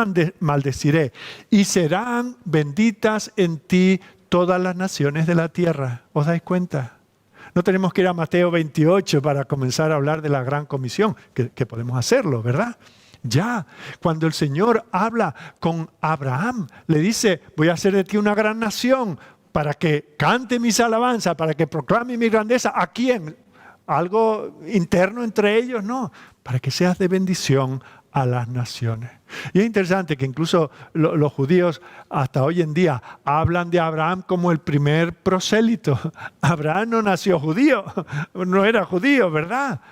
maldeciré. Y serán benditas en ti todas las naciones de la tierra. ¿Os dais cuenta? No tenemos que ir a Mateo 28 para comenzar a hablar de la gran comisión, que podemos hacerlo, ¿verdad? Ya, cuando el Señor habla con Abraham, le dice: voy a hacer de ti una gran nación, para que cante mis alabanzas, para que proclame mi grandeza. ¿A quién? ¿Algo interno entre ellos? No, para que seas de bendición a las naciones. Y es interesante que incluso los judíos hasta hoy en día hablan de Abraham como el primer prosélito. Abraham no nació judío, no era judío, ¿verdad?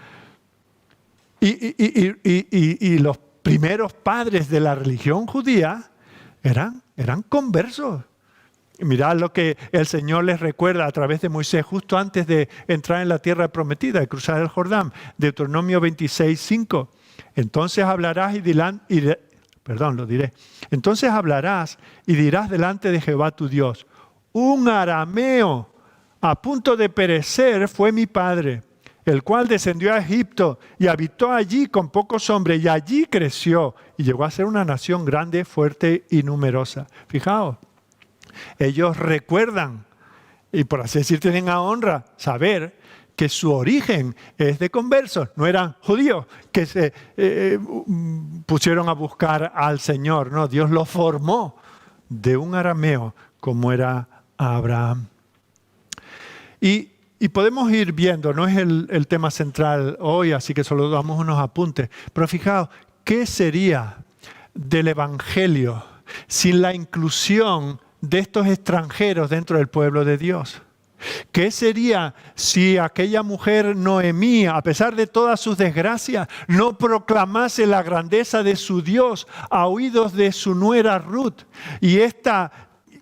Y los primeros padres de la religión judía eran conversos. Mirad lo que el Señor les recuerda a través de Moisés justo antes de entrar en la tierra prometida, de cruzar el Jordán. Deuteronomio 26, 5. Entonces hablarás Entonces hablarás y dirás delante de Jehová tu Dios: un arameo a punto de perecer fue mi padre, el cual descendió a Egipto y habitó allí con pocos hombres, y allí creció y llegó a ser una nación grande, fuerte y numerosa. Fijaos. Ellos recuerdan, y por así decir tienen a honra, saber que su origen es de conversos, no eran judíos que se pusieron a buscar al Señor, no, Dios los formó de un arameo como era Abraham. Y podemos ir viendo, no es el tema central hoy, así que solo damos unos apuntes, pero fijaos, ¿qué sería del Evangelio sin la inclusión de estos extranjeros dentro del pueblo de Dios? ¿Qué sería si aquella mujer Noemí, a pesar de todas sus desgracias, no proclamase la grandeza de su Dios a oídos de su nuera Ruth? Y ésta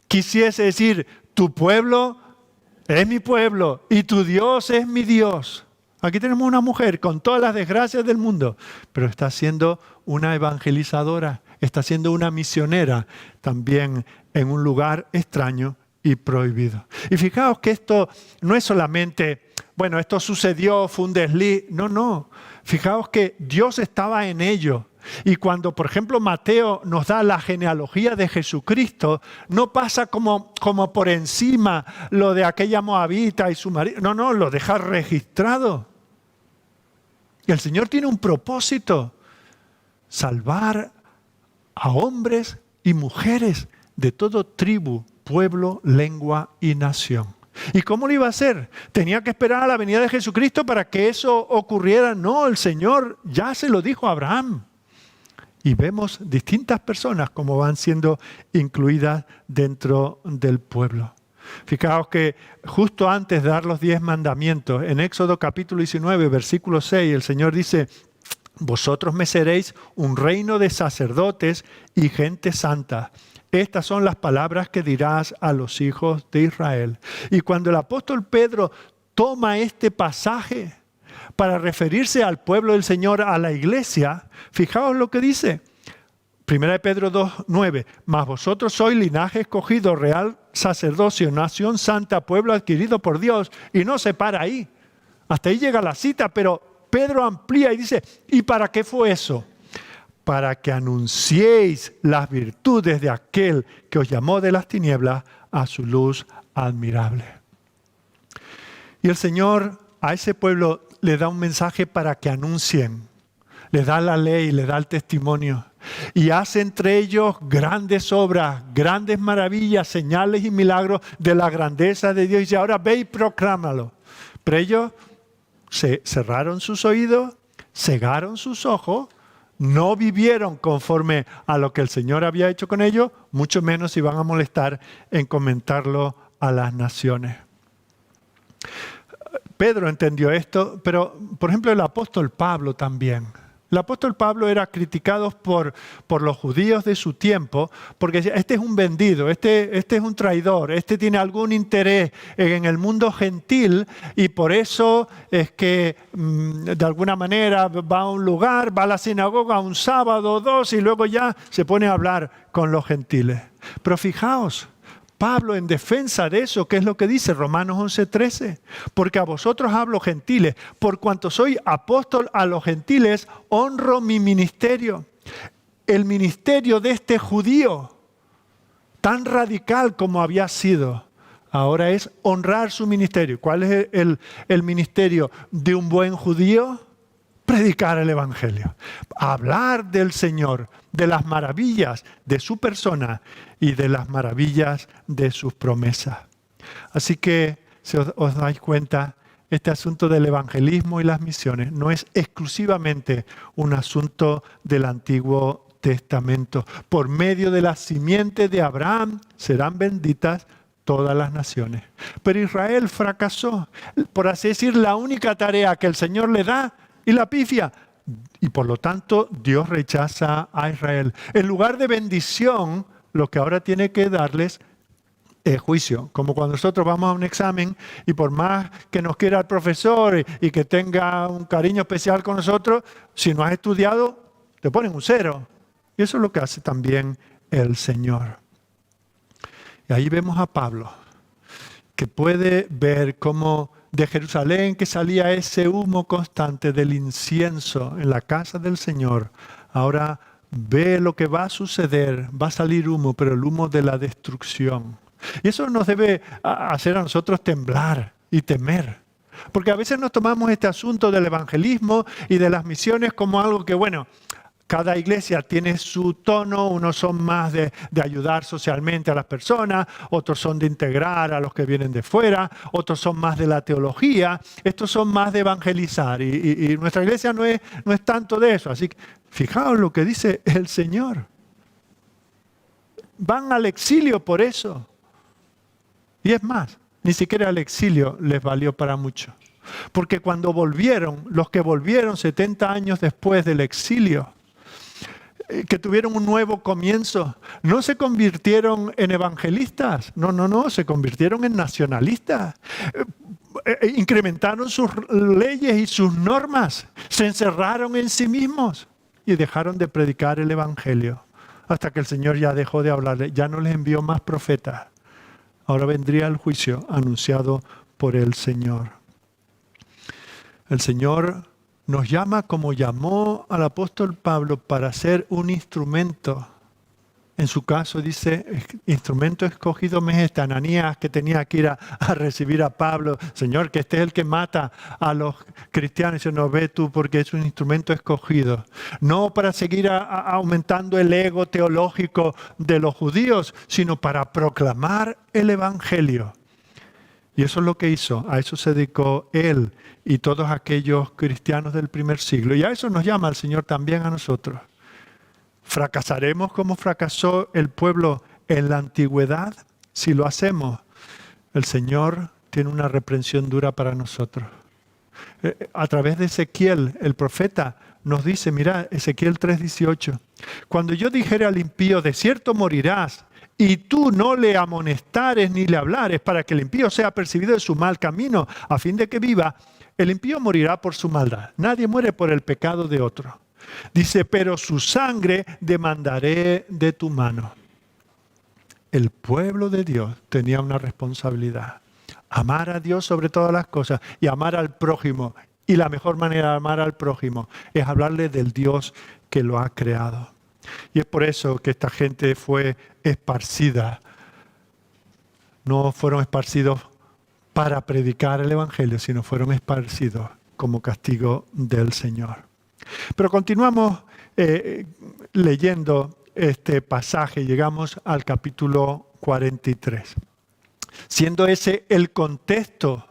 quisiese decir, tu pueblo es mi pueblo y tu Dios es mi Dios. Aquí tenemos una mujer con todas las desgracias del mundo, pero está siendo una evangelizadora, está siendo una misionera también en un lugar extraño y prohibido. Y fijaos que esto no es solamente, bueno, esto sucedió, fue un desliz. No. Fijaos que Dios estaba en ello. Y cuando, por ejemplo, Mateo nos da la genealogía de Jesucristo, no pasa como por encima lo de aquella moabita y su marido. No, lo deja registrado. Y el Señor tiene un propósito: salvar a hombres y mujeres de todo tribu, pueblo, lengua y nación. ¿Y cómo lo iba a hacer? ¿Tenía que esperar a la venida de Jesucristo para que eso ocurriera? No, el Señor ya se lo dijo a Abraham. Y vemos distintas personas como van siendo incluidas dentro del pueblo. Fijaos que justo antes de dar los 10 mandamientos, en Éxodo capítulo 19, versículo 6, el Señor dice: vosotros me seréis un reino de sacerdotes y gente santa. Estas son las palabras que dirás a los hijos de Israel. Y cuando el apóstol Pedro toma este pasaje para referirse al pueblo del Señor, a la iglesia, fijaos lo que dice. 1 Pedro 2:9. Mas vosotros sois linaje escogido, real sacerdocio, nación santa, pueblo adquirido por Dios. Y no se para ahí. Hasta ahí llega la cita, pero Pedro amplía y dice: ¿y para qué fue eso? Para que anunciéis las virtudes de aquel que os llamó de las tinieblas a su luz admirable. Y el Señor a ese pueblo le da un mensaje para que anuncien. Le da la ley, le da el testimonio. Y hace entre ellos grandes obras, grandes maravillas, señales y milagros de la grandeza de Dios. Y ahora ve y proclámalo. Pero ellos se cerraron sus oídos, cegaron sus ojos, no vivieron conforme a lo que el Señor había hecho con ellos, mucho menos se iban a molestar en comentarlo a las naciones. Pedro entendió esto, pero por ejemplo el apóstol Pablo también. El apóstol Pablo era criticado por los judíos de su tiempo porque decía: este es un vendido, este es un traidor, este tiene algún interés en el mundo gentil y por eso es que de alguna manera va a un lugar, va a la sinagoga un sábado o dos y luego ya se pone a hablar con los gentiles. Pero fijaos, Pablo en defensa de eso, ¿qué es lo que dice? Romanos 11:13. Porque a vosotros hablo gentiles, por cuanto soy apóstol a los gentiles, honro mi ministerio. El ministerio de este judío, tan radical como había sido, ahora es honrar su ministerio. ¿Cuál es el ministerio de un buen judío? Predicar el Evangelio, hablar del Señor, de las maravillas de su persona y de las maravillas de sus promesas. Así que, si os dais cuenta, este asunto del evangelismo y las misiones no es exclusivamente un asunto del Antiguo Testamento. Por medio de la simiente de Abraham serán benditas todas las naciones. Pero Israel fracasó. Por así decir, la única tarea que el Señor le da y la pifia. Y por lo tanto, Dios rechaza a Israel. En lugar de bendición, lo que ahora tiene que darles es juicio. Como cuando nosotros vamos a un examen y por más que nos quiera el profesor y que tenga un cariño especial con nosotros, si no has estudiado, te ponen un 0. Y eso es lo que hace también el Señor. Y ahí vemos a Pablo, que puede ver cómo de Jerusalén que salía ese humo constante del incienso en la casa del Señor. Ahora ve lo que va a suceder, va a salir humo, pero el humo de la destrucción. Y eso nos debe hacer a nosotros temblar y temer. Porque a veces nos tomamos este asunto del evangelismo y de las misiones como algo que, bueno, Cada iglesia tiene su tono, unos son más de ayudar socialmente a las personas, otros son de integrar a los que vienen de fuera, otros son más de la teología, estos son más de evangelizar. Y nuestra iglesia no es tanto de eso. Así que fijaos lo que dice el Señor. Van al exilio por eso. Y es más, ni siquiera el exilio les valió para mucho. Porque cuando volvieron, los que volvieron 70 años después del exilio, que tuvieron un nuevo comienzo, no se convirtieron en evangelistas, no, se convirtieron en nacionalistas. Incrementaron sus leyes y sus normas, se encerraron en sí mismos y dejaron de predicar el evangelio hasta que el Señor ya dejó de hablarles, ya no les envió más profetas. Ahora vendría el juicio anunciado por el Señor. El Señor nos llama como llamó al apóstol Pablo para ser un instrumento. En su caso dice, instrumento escogido me es este Ananías que tenía que ir a recibir a Pablo. Señor, que este es el que mata a los cristianos. Y no, ve tú porque es un instrumento escogido. No para seguir aumentando el ego teológico de los judíos, sino para proclamar el evangelio. Y eso es lo que hizo, a eso se dedicó él y todos aquellos cristianos del primer siglo. Y a eso nos llama el Señor también a nosotros. ¿Fracasaremos como fracasó el pueblo en la antigüedad? Si lo hacemos, el Señor tiene una reprensión dura para nosotros. A través de Ezequiel, el profeta, nos dice, mira, Ezequiel 3:18, cuando yo dijere al impío, de cierto morirás, y tú no le amonestares ni le hablares para que el impío sea percibido de su mal camino, a fin de que viva, el impío morirá por su maldad. Nadie muere por el pecado de otro. Dice, pero su sangre demandaré de tu mano. El pueblo de Dios tenía una responsabilidad. Amar a Dios sobre todas las cosas y amar al prójimo. Y la mejor manera de amar al prójimo es hablarle del Dios que lo ha creado. Y es por eso que esta gente fue esparcida. No fueron esparcidos para predicar el evangelio, sino fueron esparcidos como castigo del Señor. Pero continuamos leyendo este pasaje. Llegamos al capítulo 43. Siendo ese el contexto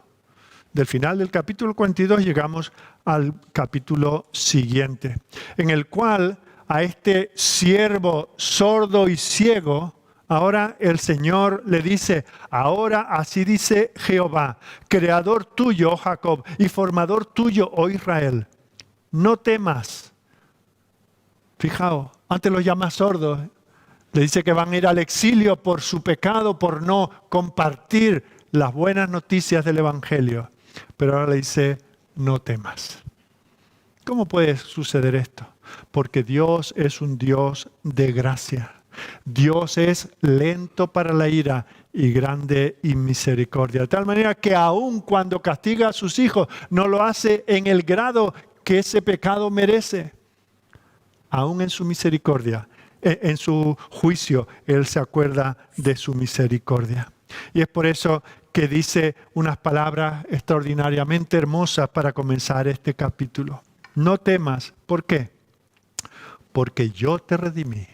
del final del capítulo 42, llegamos al capítulo siguiente, en el cual a este siervo sordo y ciego, ahora el Señor le dice, ahora así dice Jehová, creador tuyo, oh Jacob, y formador tuyo, oh Israel. No temas. Fijaos, antes los llama sordos. Le dice que van a ir al exilio por su pecado, por no compartir las buenas noticias del evangelio. Pero ahora le dice, no temas. ¿Cómo puede suceder esto? Porque Dios es un Dios de gracia. Dios es lento para la ira y grande en misericordia. De tal manera que aun cuando castiga a sus hijos, no lo hace en el grado que ese pecado merece. Aún en su misericordia, en su juicio, Él se acuerda de su misericordia. Y es por eso que dice unas palabras extraordinariamente hermosas para comenzar este capítulo. No temas. ¿Por qué? Porque yo te redimí.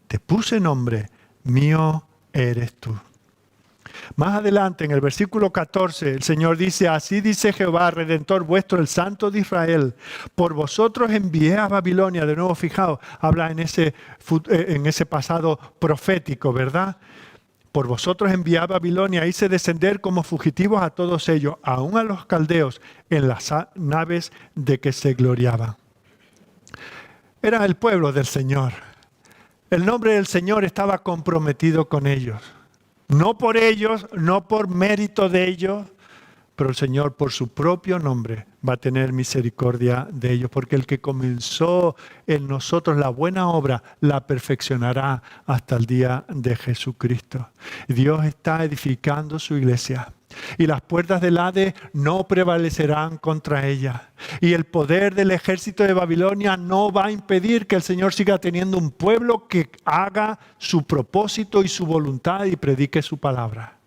Te puse nombre, mío eres tú. Más adelante, en el versículo 14, el Señor dice, así dice Jehová, Redentor vuestro, el Santo de Israel, por vosotros envié a Babilonia. De nuevo, fijaos, habla en ese pasado profético, ¿verdad? Por vosotros envié a Babilonia, hice descender como fugitivos a todos ellos, aun a los caldeos, en las naves de que se gloriaban. Era el pueblo del Señor. El nombre del Señor estaba comprometido con ellos. No por ellos, no por mérito de ellos, pero el Señor por su propio nombre va a tener misericordia de ellos, porque el que comenzó en nosotros la buena obra la perfeccionará hasta el día de Jesucristo. Dios está edificando su iglesia y las puertas del Hades no prevalecerán contra ella. Y el poder del ejército de Babilonia no va a impedir que el Señor siga teniendo un pueblo que haga su propósito y su voluntad y predique su palabra.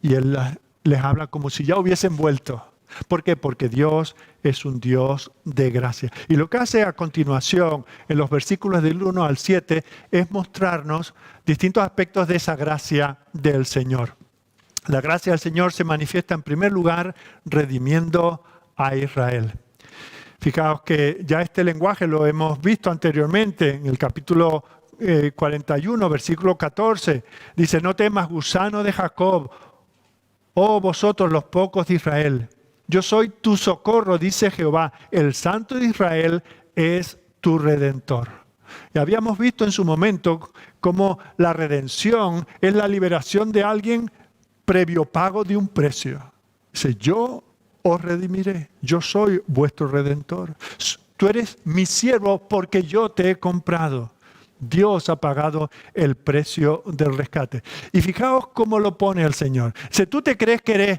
Y Él les habla como si ya hubiesen vuelto. ¿Por qué? Porque Dios es un Dios de gracia. Y lo que hace a continuación, en los versículos del 1 al 7, es mostrarnos distintos aspectos de esa gracia del Señor. La gracia del Señor se manifiesta en primer lugar redimiendo a Israel. Fijaos que ya este lenguaje lo hemos visto anteriormente en el capítulo 41, versículo 14. Dice, no temas, gusano de Jacob, oh vosotros los pocos de Israel. Yo soy tu socorro, dice Jehová. El Santo de Israel es tu Redentor. Y habíamos visto en su momento cómo la redención es la liberación de alguien previo pago de un precio. Dice, yo os redimiré, yo soy vuestro Redentor. Tú eres mi siervo porque yo te he comprado. Dios ha pagado el precio del rescate. Y fijaos cómo lo pone el Señor. Si tú te crees que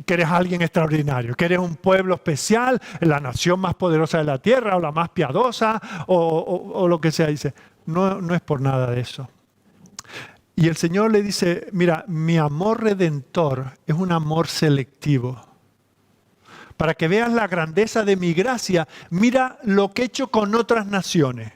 eres alguien extraordinario, que eres un pueblo especial, la nación más poderosa de la tierra, o la más piadosa, o lo que sea, dice, no es por nada de eso. Y el Señor le dice, mira, mi amor redentor es un amor selectivo. Para que veas la grandeza de mi gracia, mira lo que he hecho con otras naciones.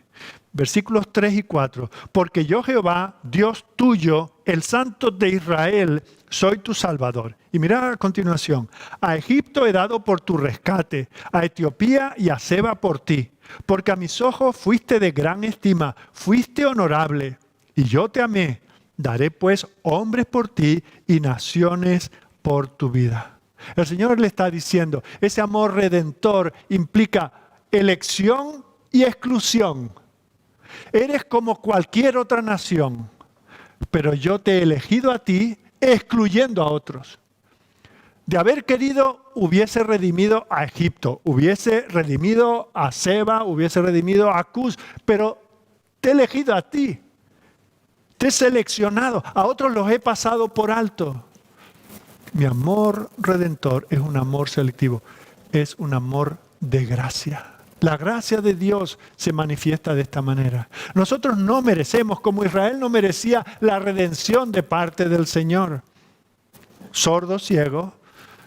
Versículos 3 y 4. Porque yo, Jehová, Dios tuyo, el Santo de Israel, soy tu Salvador. Y mira a continuación. A Egipto he dado por tu rescate, a Etiopía y a Seba por ti. Porque a mis ojos fuiste de gran estima, fuiste honorable, y yo te amé. Daré pues hombres por ti y naciones por tu vida. El Señor le está diciendo, ese amor redentor implica elección y exclusión. Eres como cualquier otra nación, pero yo te he elegido a ti excluyendo a otros. De haber querido, hubiese redimido a Egipto, hubiese redimido a Seba, hubiese redimido a Cus, pero te he elegido a ti. Te he seleccionado, a otros los he pasado por alto. Mi amor redentor es un amor selectivo, es un amor de gracia. La gracia de Dios se manifiesta de esta manera. Nosotros no merecemos, como Israel no merecía la redención de parte del Señor. Sordo, ciego,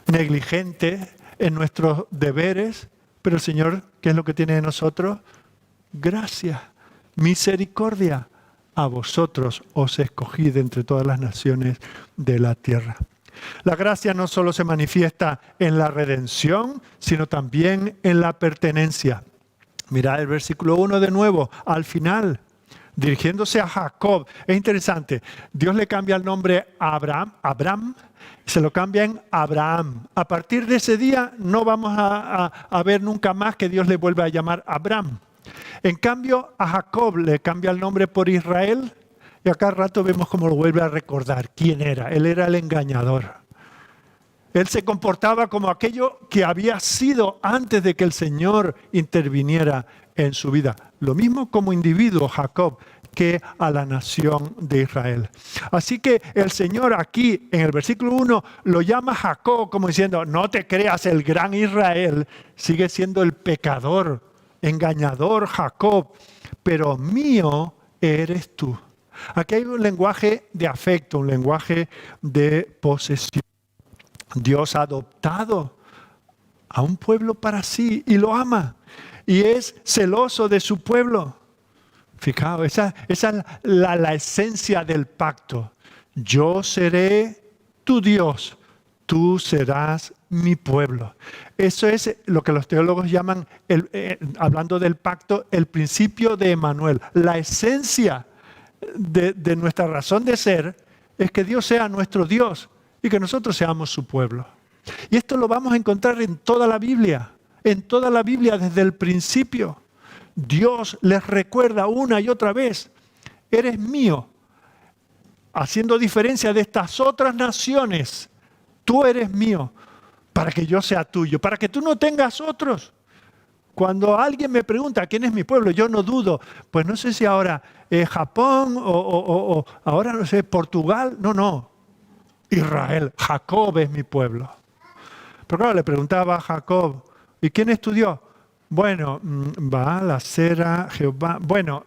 negligente en nuestros deberes, pero el Señor, ¿qué es lo que tiene de nosotros? Gracia, misericordia. A vosotros os escogí de entre todas las naciones de la tierra. La gracia no solo se manifiesta en la redención, sino también en la pertenencia. Mirad el versículo 1 de nuevo, al final, dirigiéndose a Jacob. Es interesante, Dios le cambia el nombre a Abraham, se lo cambia en Abraham. A partir de ese día no vamos a ver nunca más que Dios le vuelva a llamar Abraham. En cambio, a Jacob le cambia el nombre por Israel y a cada rato vemos cómo lo vuelve a recordar. ¿Quién era? Él era el engañador. Él se comportaba como aquello que había sido antes de que el Señor interviniera en su vida. Lo mismo como individuo, Jacob, que a la nación de Israel. Así que el Señor aquí, en el versículo 1, lo llama Jacob como diciendo, no te creas el gran Israel, sigue siendo el pecador, engañador Jacob, pero mío eres tú. Aquí hay un lenguaje de afecto, un lenguaje de posesión. Dios ha adoptado a un pueblo para sí y lo ama. Y es celoso de su pueblo. Fijaos, esa es la esencia del pacto. Yo seré tu Dios, tú serás mi pueblo. Eso es lo que los teólogos llaman, hablando del pacto, el principio de Emmanuel. La esencia de nuestra razón de ser es que Dios sea nuestro Dios y que nosotros seamos su pueblo. Y esto lo vamos a encontrar en toda la Biblia desde el principio. Dios les recuerda una y otra vez, eres mío, haciendo diferencia de estas otras naciones. Tú eres mío, para que yo sea tuyo, para que tú no tengas otros. Cuando alguien me pregunta quién es mi pueblo, yo no dudo. Pues no sé si ahora Japón o ahora no sé, Portugal. No. Israel, Jacob es mi pueblo. Pero claro, le preguntaba a Jacob, ¿y quién estudió? Bueno, Baal, Asera, Jehová. Bueno,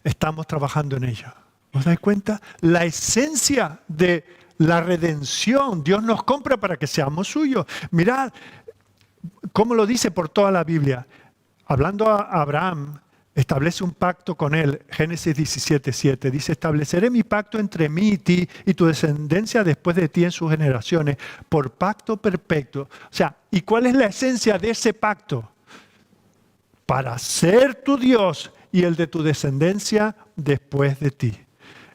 estamos trabajando en ello. ¿Os dais cuenta? La esencia de la redención. Dios nos compra para que seamos suyos. Mirad cómo lo dice por toda la Biblia. Hablando a Abraham, establece un pacto con él. Génesis 17:7 dice: estableceré mi pacto entre mí y ti y tu descendencia después de ti en sus generaciones, por pacto perpetuo. O sea, ¿y cuál es la esencia de ese pacto? Para ser tu Dios y el de tu descendencia después de ti.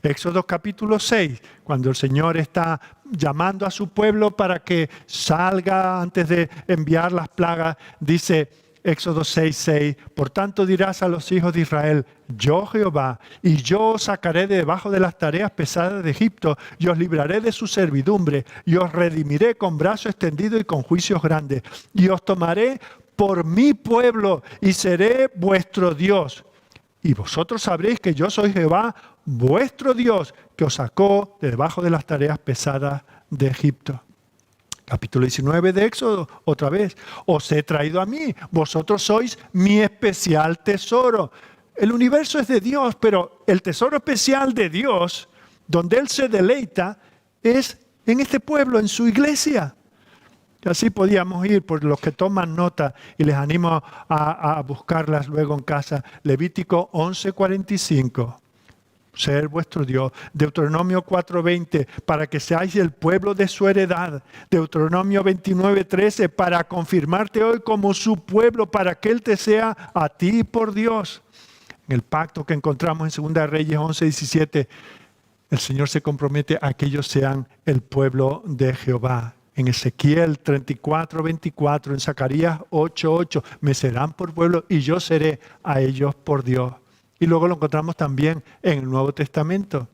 Éxodo capítulo 6, cuando el Señor está llamando a su pueblo para que salga antes de enviar las plagas, dice Éxodo 6:6, por tanto dirás a los hijos de Israel: yo Jehová, y yo os sacaré de debajo de las tareas pesadas de Egipto, y os libraré de su servidumbre, y os redimiré con brazo extendido y con juicios grandes, y os tomaré por mi pueblo, y seré vuestro Dios. Y vosotros sabréis que yo soy Jehová, vuestro Dios, que os sacó de debajo de las tareas pesadas de Egipto. Capítulo 19 de Éxodo, otra vez. Os he traído a mí, vosotros sois mi especial tesoro. El universo es de Dios, pero el tesoro especial de Dios, donde Él se deleita, es en este pueblo, en su iglesia. Así podíamos ir por los que toman nota y les animo a buscarlas luego en casa. Levítico 11:45. Ser vuestro Dios. Deuteronomio 4:20, para que seáis el pueblo de su heredad. Deuteronomio 29:13, para confirmarte hoy como su pueblo, para que Él te sea a ti por Dios. En el pacto que encontramos en 2 Reyes 11:17, el Señor se compromete a que ellos sean el pueblo de Jehová. En Ezequiel 34:24, en Zacarías 8:8, me serán por pueblo y yo seré a ellos por Dios. Y luego lo encontramos también en el Nuevo Testamento.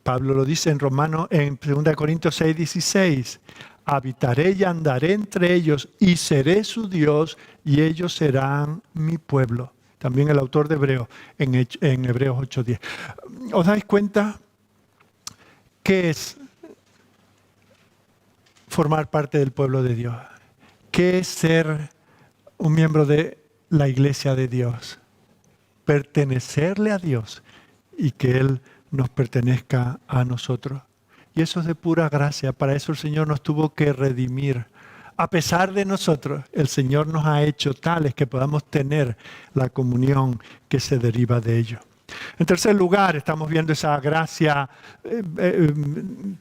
Pablo lo dice en Romanos, en 2 Corintios 6:16. Habitaré y andaré entre ellos y seré su Dios y ellos serán mi pueblo. También el autor de Hebreos, en Hebreos 8:10. ¿Os dais cuenta qué es formar parte del pueblo de Dios? ¿Qué es ser un miembro de la iglesia de Dios? Pertenecerle a Dios y que Él nos pertenezca a nosotros. Y eso es de pura gracia. Para eso el Señor nos tuvo que redimir. A pesar de nosotros, el Señor nos ha hecho tales que podamos tener la comunión que se deriva de ello. En tercer lugar, estamos viendo esa gracia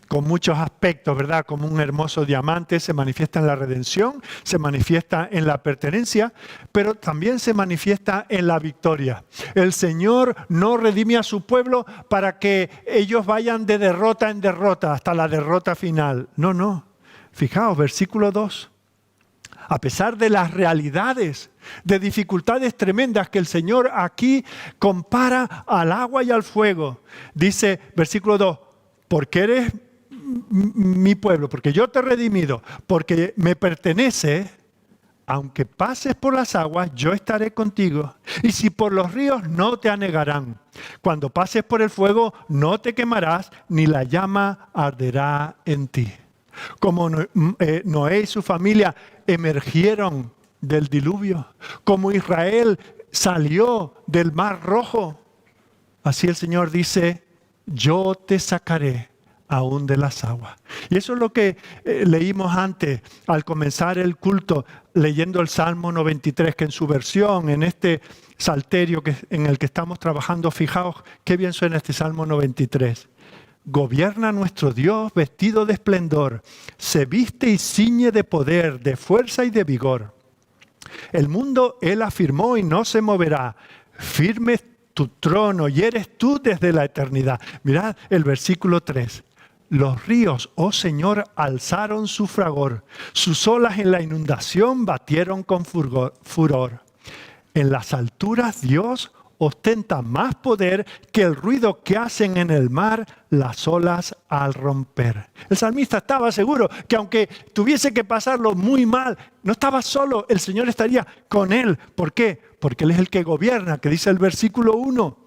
con muchos aspectos, ¿verdad? Como un hermoso diamante, se manifiesta en la redención, se manifiesta en la pertenencia, pero también se manifiesta en la victoria. El Señor no redime a su pueblo para que ellos vayan de derrota en derrota hasta la derrota final. No, no. Fijaos, versículo 2. A pesar de las realidades, de dificultades tremendas que el Señor aquí compara al agua y al fuego. Dice, versículo 2, porque eres mi pueblo, porque yo te he redimido, porque me pertenece, aunque pases por las aguas, yo estaré contigo. Y si por los ríos, no te anegarán. Cuando pases por el fuego, no te quemarás, ni la llama arderá en ti. Como Noé y su familia emergieron del diluvio, como Israel salió del Mar Rojo, así el Señor dice, yo te sacaré aún de las aguas. Y eso es lo que leímos antes, al comenzar el culto, leyendo el Salmo 93, que en su versión, en este salterio en el que estamos trabajando, fijaos qué bien suena este Salmo 93. Gobierna nuestro Dios vestido de esplendor, se viste y ciñe de poder, de fuerza y de vigor. El mundo Él afirmó y no se moverá. Firme es tu trono y eres tú desde la eternidad. Mirad el versículo 3. Los ríos, oh Señor, alzaron su fragor. Sus olas en la inundación batieron con furor. En las alturas Dios ostenta más poder que el ruido que hacen en el mar las olas al romper. El salmista estaba seguro que aunque tuviese que pasarlo muy mal, no estaba solo, el Señor estaría con él. ¿Por qué? Porque Él es el que gobierna, que dice el versículo 1.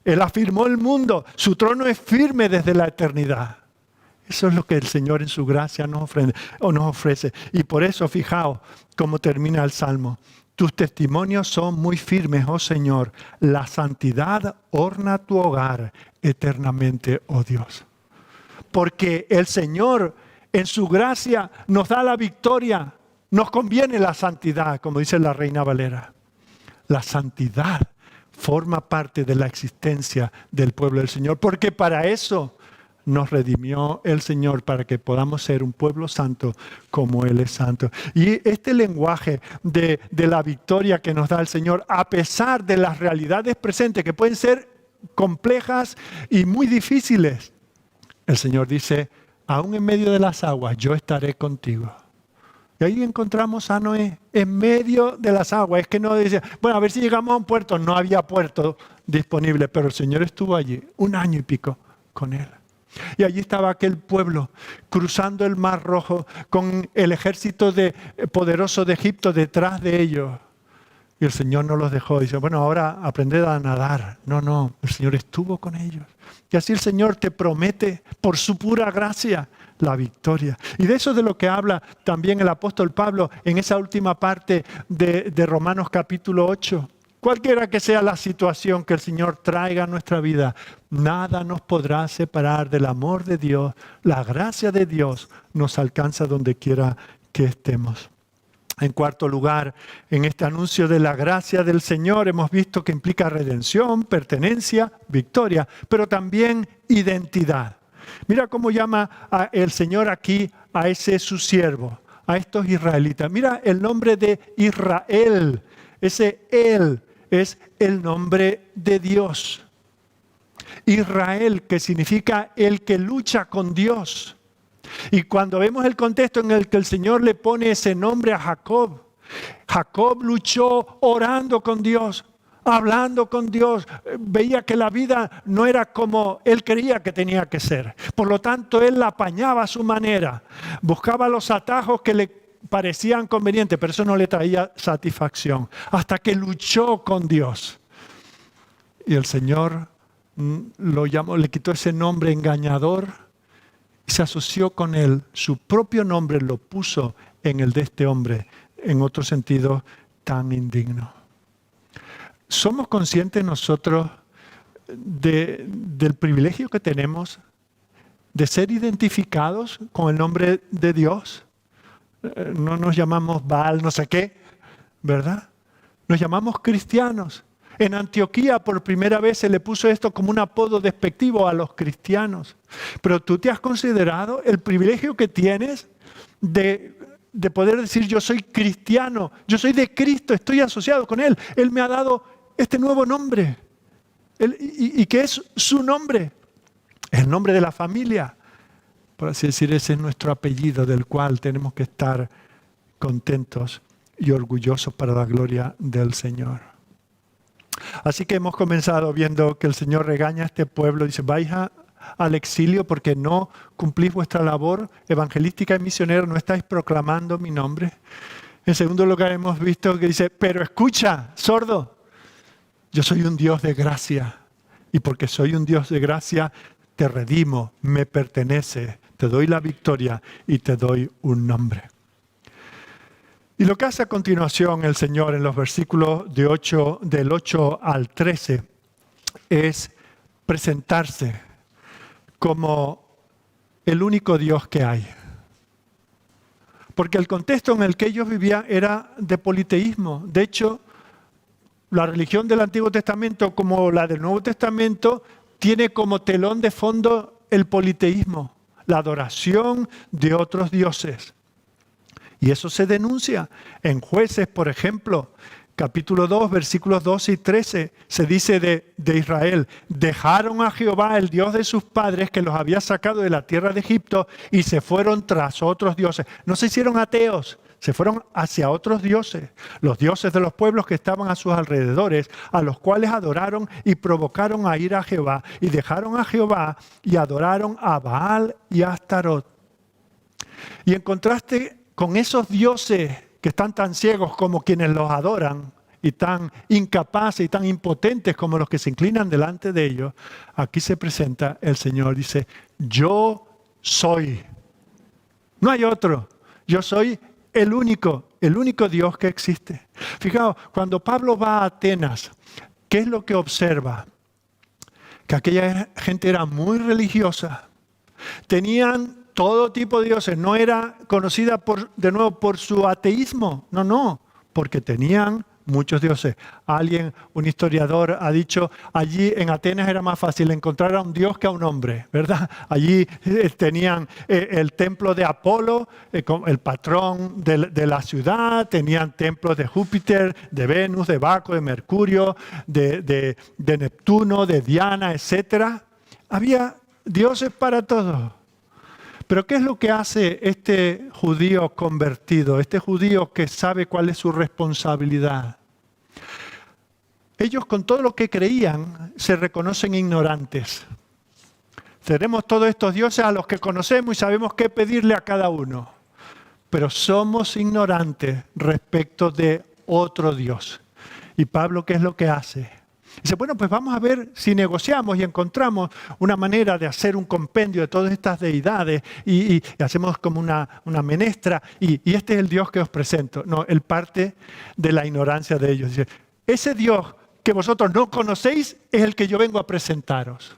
Él afirmó el mundo, su trono es firme desde la eternidad. Eso es lo que el Señor en su gracia nos ofrece. Y por eso, fijaos cómo termina el Salmo. Tus testimonios son muy firmes, oh Señor. La santidad orna tu hogar eternamente, oh Dios. porque el Señor en su gracia nos da la victoria. Nos conviene la santidad, como dice la Reina Valera. La santidad forma parte de la existencia del pueblo del Señor, porque para eso nos redimió el Señor, para que podamos ser un pueblo santo como Él es santo. Y este lenguaje de la victoria que nos da el Señor, a pesar de las realidades presentes, que pueden ser complejas y muy difíciles, el Señor dice, aún en medio de las aguas, yo estaré contigo. Y ahí encontramos a Noé en medio de las aguas. Es que no dice, bueno, a ver si llegamos a un puerto. No había puerto disponible, pero el Señor estuvo allí 1 año y pico con él. Y allí estaba aquel pueblo cruzando el Mar Rojo con el ejército poderoso de Egipto detrás de ellos. Y el Señor no los dejó. Dice, bueno, ahora aprended a nadar. No, el Señor estuvo con ellos. Y así el Señor te promete, por su pura gracia, la victoria. Y de eso es de lo que habla también el apóstol Pablo en esa última parte de Romanos capítulo 8. Cualquiera que sea la situación que el Señor traiga a nuestra vida, nada nos podrá separar del amor de Dios. La gracia de Dios nos alcanza donde quiera que estemos. En cuarto lugar, en este anuncio de la gracia del Señor hemos visto que implica redención, pertenencia, victoria, pero también identidad. Mira cómo llama el Señor aquí a ese su siervo, a estos israelitas. Mira el nombre de Israel, ese Él es el nombre de Dios. Israel, que significa el que lucha con Dios. Y cuando vemos el contexto en el que el Señor le pone ese nombre a Jacob, Jacob luchó orando con Dios, hablando con Dios, veía que la vida no era como él creía que tenía que ser. Por lo tanto, él la apañaba a su manera, buscaba los atajos que le parecían convenientes, pero eso no le traía satisfacción, hasta que luchó con Dios. Y el Señor lo llamó, le quitó ese nombre engañador y se asoció con él. Su propio nombre lo puso en el de este hombre, en otro sentido tan indigno. ¿Somos conscientes nosotros del privilegio que tenemos de ser identificados con el nombre de Dios? No nos llamamos Baal no sé qué, ¿verdad? Nos llamamos cristianos. En Antioquía por primera vez se le puso esto como un apodo despectivo a los cristianos. Pero tú te has considerado el privilegio que tienes de poder decir yo soy cristiano, yo soy de Cristo, estoy asociado con Él. Él me ha dado este nuevo nombre. ¿Y qué es su nombre? El nombre de la familia. Por así decir, ese es nuestro apellido del cual tenemos que estar contentos y orgullosos para la gloria del Señor. Así que hemos comenzado viendo que el Señor regaña a este pueblo. Dice, vais al exilio porque no cumplís vuestra labor evangelística y misionera, no estáis proclamando mi nombre. En segundo lugar hemos visto que dice, pero escucha, sordo, yo soy un Dios de gracia. Y porque soy un Dios de gracia, te redimo, me pertenece, te doy la victoria y te doy un nombre. Y lo que hace a continuación el Señor en los versículos del 8 al 13 es presentarse como el único Dios que hay. Porque el contexto en el que ellos vivían era de politeísmo. De hecho, la religión del Antiguo Testamento como la del Nuevo Testamento tiene como telón de fondo el politeísmo, la adoración de otros dioses. Y eso se denuncia en Jueces, por ejemplo, capítulo 2, versículos 12 y 13, se dice de Israel, dejaron a Jehová, el Dios de sus padres, que los había sacado de la tierra de Egipto, y se fueron tras otros dioses. No se hicieron ateos, se fueron hacia otros dioses, los dioses de los pueblos que estaban a sus alrededores, a los cuales adoraron y provocaron a ir a Jehová, y dejaron a Jehová y adoraron a Baal y a Astarot. Y en contraste con esos dioses que están tan ciegos como quienes los adoran y tan incapaces y tan impotentes como los que se inclinan delante de ellos, aquí se presenta el Señor, dice, yo soy. No hay otro. Yo soy el único Dios que existe. Fijaos, cuando Pablo va a Atenas, ¿qué es lo que observa? Que aquella gente era muy religiosa. Tenían todo tipo de dioses. No era conocida de nuevo por su ateísmo. No, porque tenían muchos dioses. Un historiador ha dicho, allí en Atenas era más fácil encontrar a un dios que a un hombre, ¿verdad? Allí tenían el templo de Apolo, el patrón de la ciudad, tenían templos de Júpiter, de Venus, de Baco, de Mercurio, de Neptuno, de Diana, etc. Había dioses para todos. Pero ¿qué es lo que hace este judío convertido, este judío que sabe cuál es su responsabilidad? Ellos con todo lo que creían se reconocen ignorantes. Tenemos todos estos dioses a los que conocemos y sabemos qué pedirle a cada uno. Pero somos ignorantes respecto de otro Dios. ¿Y Pablo qué es lo que hace? Dice, bueno, pues vamos a ver si negociamos y encontramos una manera de hacer un compendio de todas estas deidades y hacemos como una menestra y este es el Dios que os presento. No, él parte de la ignorancia de ellos. Dice, ese Dios que vosotros no conocéis es el que yo vengo a presentaros.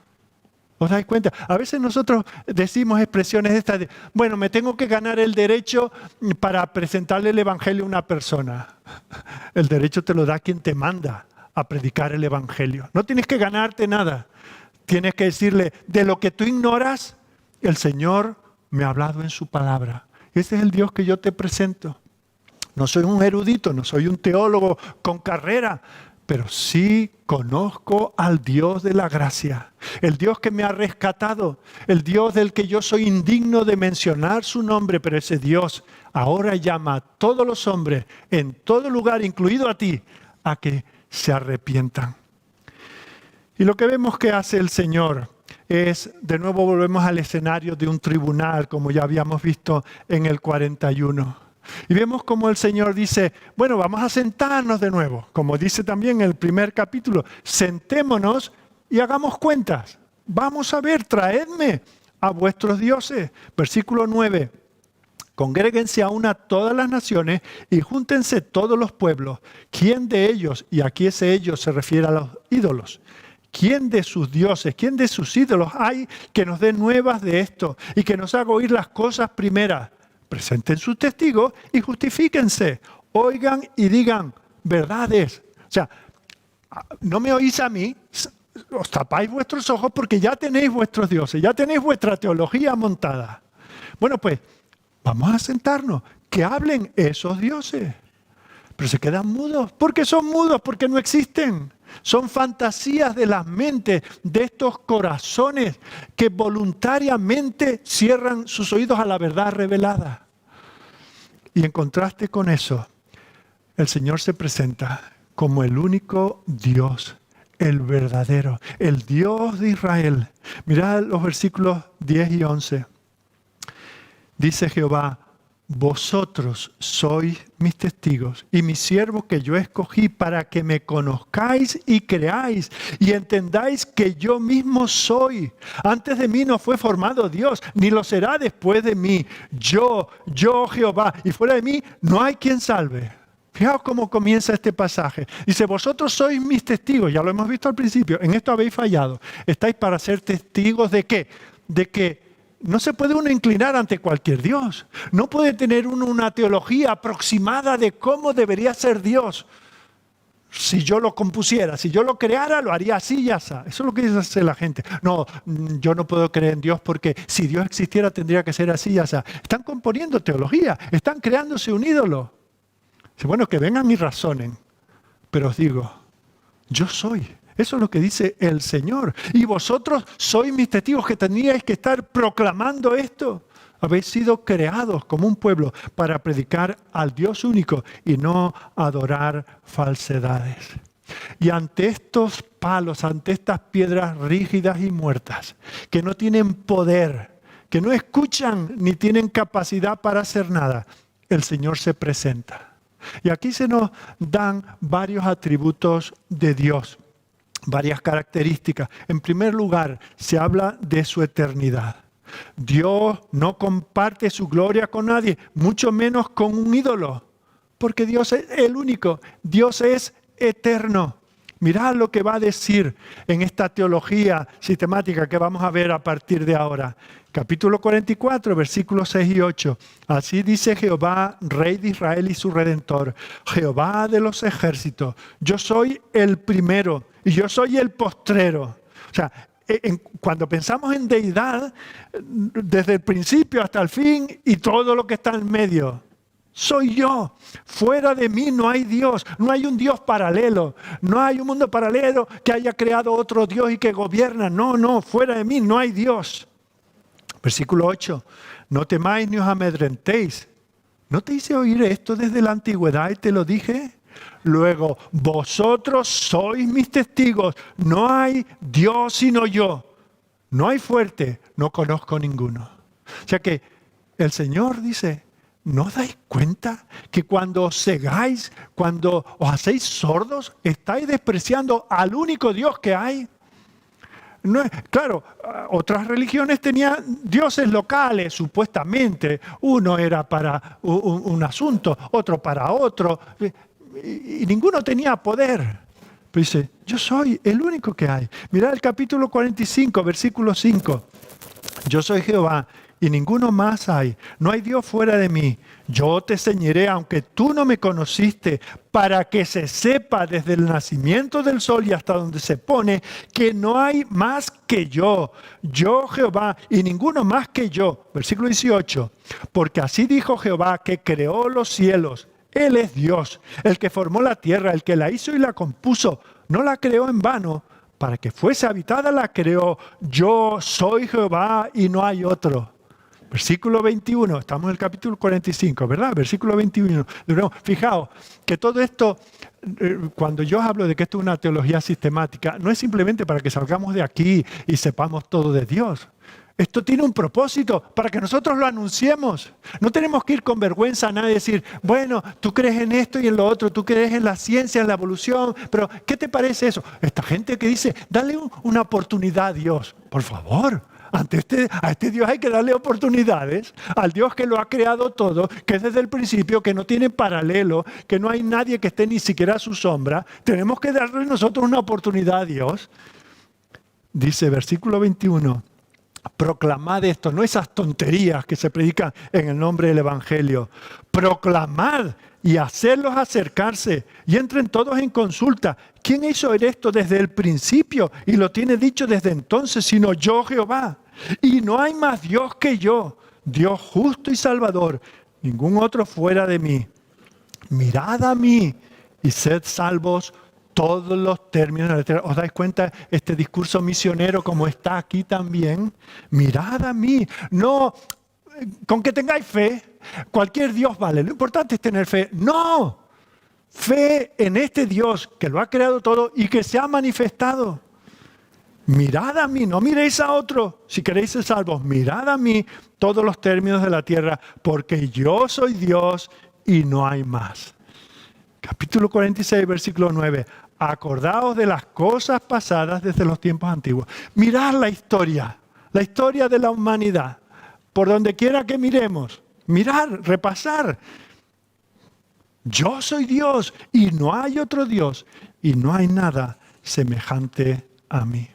¿Os dais cuenta? A veces nosotros decimos expresiones de estas de, bueno, me tengo que ganar el derecho para presentarle el Evangelio a una persona. El derecho te lo da quien te manda a predicar el Evangelio. No tienes que ganarte nada. Tienes que decirle, de lo que tú ignoras, el Señor me ha hablado en su palabra. Ese es el Dios que yo te presento. No soy un erudito, no soy un teólogo con carrera, pero sí conozco al Dios de la gracia, el Dios que me ha rescatado, el Dios del que yo soy indigno de mencionar su nombre, pero ese Dios ahora llama a todos los hombres en todo lugar, incluido a ti, a que se arrepientan. Y lo que vemos que hace el Señor es, de nuevo volvemos al escenario de un tribunal, como ya habíamos visto en el 41. Y vemos como el Señor dice, bueno, vamos a sentarnos de nuevo. Como dice también en el primer capítulo, sentémonos y hagamos cuentas. Vamos a ver, traedme a vuestros dioses. Versículo 9. Congréguense a una todas las naciones y júntense todos los pueblos. ¿Quién de ellos, y aquí ese ellos se refiere a los ídolos, quién de sus dioses, quién de sus ídolos hay que nos dé nuevas de esto y que nos haga oír las cosas primeras? Presenten sus testigos y justifíquense. Oigan y digan verdades. O sea, no me oís a mí, os tapáis vuestros ojos porque ya tenéis vuestros dioses, ya tenéis vuestra teología montada. Bueno, pues vamos a sentarnos, que hablen esos dioses. Pero se quedan mudos. ¿Por qué son mudos? Porque no existen. Son fantasías de las mentes, de estos corazones que voluntariamente cierran sus oídos a la verdad revelada. Y en contraste con eso, el Señor se presenta como el único Dios, el verdadero, el Dios de Israel. Mirad los versículos 10 y 11. Dice Jehová, vosotros sois mis testigos y mis siervos que yo escogí para que me conozcáis y creáis y entendáis que yo mismo soy. Antes de mí no fue formado Dios, ni lo será después de mí. Yo Jehová, y fuera de mí no hay quien salve. Fijaos cómo comienza este pasaje. Dice, vosotros sois mis testigos, ya lo hemos visto al principio, en esto habéis fallado. ¿Estáis para ser testigos de qué? De que no se puede uno inclinar ante cualquier Dios. No puede tener uno una teología aproximada de cómo debería ser Dios. Si yo lo compusiera, si yo lo creara, lo haría así y así. Eso es lo que dice la gente. No, yo no puedo creer en Dios porque si Dios existiera tendría que ser así y así. Están componiendo teología, están creándose un ídolo. Bueno, que vengan y razonen. Pero os digo, yo soy. Eso es lo que dice el Señor. Y vosotros sois mis testigos que teníais que estar proclamando esto. Habéis sido creados como un pueblo para predicar al Dios único y no adorar falsedades. Y ante estos palos, ante estas piedras rígidas y muertas, que no tienen poder, que no escuchan ni tienen capacidad para hacer nada, el Señor se presenta. Y aquí se nos dan varios atributos de Dios. Varias características. En primer lugar, se habla de su eternidad. Dios no comparte su gloria con nadie, mucho menos con un ídolo, porque Dios es el único. Dios es eterno. Mirad lo que va a decir en esta teología sistemática que vamos a ver a partir de ahora. Capítulo 44, versículos 6 y 8. Así dice Jehová, Rey de Israel y su Redentor, Jehová de los ejércitos, yo soy el primero y yo soy el postrero. O sea, cuando pensamos en deidad, desde el principio hasta el fin y todo lo que está en medio, soy yo. Fuera de mí no hay Dios, no hay un Dios paralelo, no hay un mundo paralelo que haya creado otro Dios y que gobierna. No, fuera de mí no hay Dios. Versículo 8, no temáis ni os amedrentéis. ¿No te hice oír esto desde la antigüedad y te lo dije? Luego, vosotros sois mis testigos, no hay Dios sino yo. No hay fuerte, no conozco ninguno. O sea que el Señor dice, ¿no os dais cuenta que cuando os cegáis, cuando os hacéis sordos, estáis despreciando al único Dios que hay? No, claro, otras religiones tenían dioses locales, supuestamente. Uno era para un asunto, otro para otro. Y ninguno tenía poder. Pero dice, yo soy el único que hay. Mirad el capítulo 45, versículo 5. Yo soy Jehová y ninguno más hay. No hay Dios fuera de mí. Yo te ceñiré aunque tú no me conociste, para que se sepa desde el nacimiento del sol y hasta donde se pone que no hay más que yo. Yo Jehová y ninguno más que yo. Versículo 18. Porque así dijo Jehová que creó los cielos. Él es Dios, el que formó la tierra, el que la hizo y la compuso. No la creó en vano. Para que fuese habitada la creó. Yo soy Jehová y no hay otro. Versículo 21, estamos en el capítulo 45, ¿verdad? Versículo 21. Fijaos que todo esto, cuando yo hablo de que esto es una teología sistemática, no es simplemente para que salgamos de aquí y sepamos todo de Dios. Esto tiene un propósito para que nosotros lo anunciemos. No tenemos que ir con vergüenza a nadie y decir, bueno, tú crees en esto y en lo otro, tú crees en la ciencia, en la evolución, pero ¿qué te parece eso? Esta gente que dice, dale una oportunidad a Dios, por favor. A este Dios hay que darle oportunidades, al Dios que lo ha creado todo, que es desde el principio, que no tiene paralelo, que no hay nadie que esté ni siquiera a su sombra. Tenemos que darle nosotros una oportunidad a Dios. Dice versículo 21, proclamad esto, no esas tonterías que se predican en el nombre del Evangelio. Proclamad y hacerlos acercarse y entren todos en consulta. ¿Quién hizo esto desde el principio y lo tiene dicho desde entonces, sino yo Jehová? Y no hay más Dios que yo, Dios justo y salvador, ningún otro fuera de mí. Mirad a mí y sed salvos todos los términos de la tierra. ¿Os dais cuenta este discurso misionero como está aquí también? Mirad a mí. No, con que tengáis fe, cualquier Dios vale. Lo importante es tener fe. No, fe en este Dios que lo ha creado todo y que se ha manifestado. Mirad a mí, no miréis a otro. Si queréis ser salvos, mirad a mí todos los términos de la tierra, porque yo soy Dios y no hay más. Capítulo 46, versículo 9. Acordaos de las cosas pasadas desde los tiempos antiguos. Mirad la historia de la humanidad, por donde quiera que miremos. Mirar, repasar. Yo soy Dios y no hay otro Dios y no hay nada semejante a mí.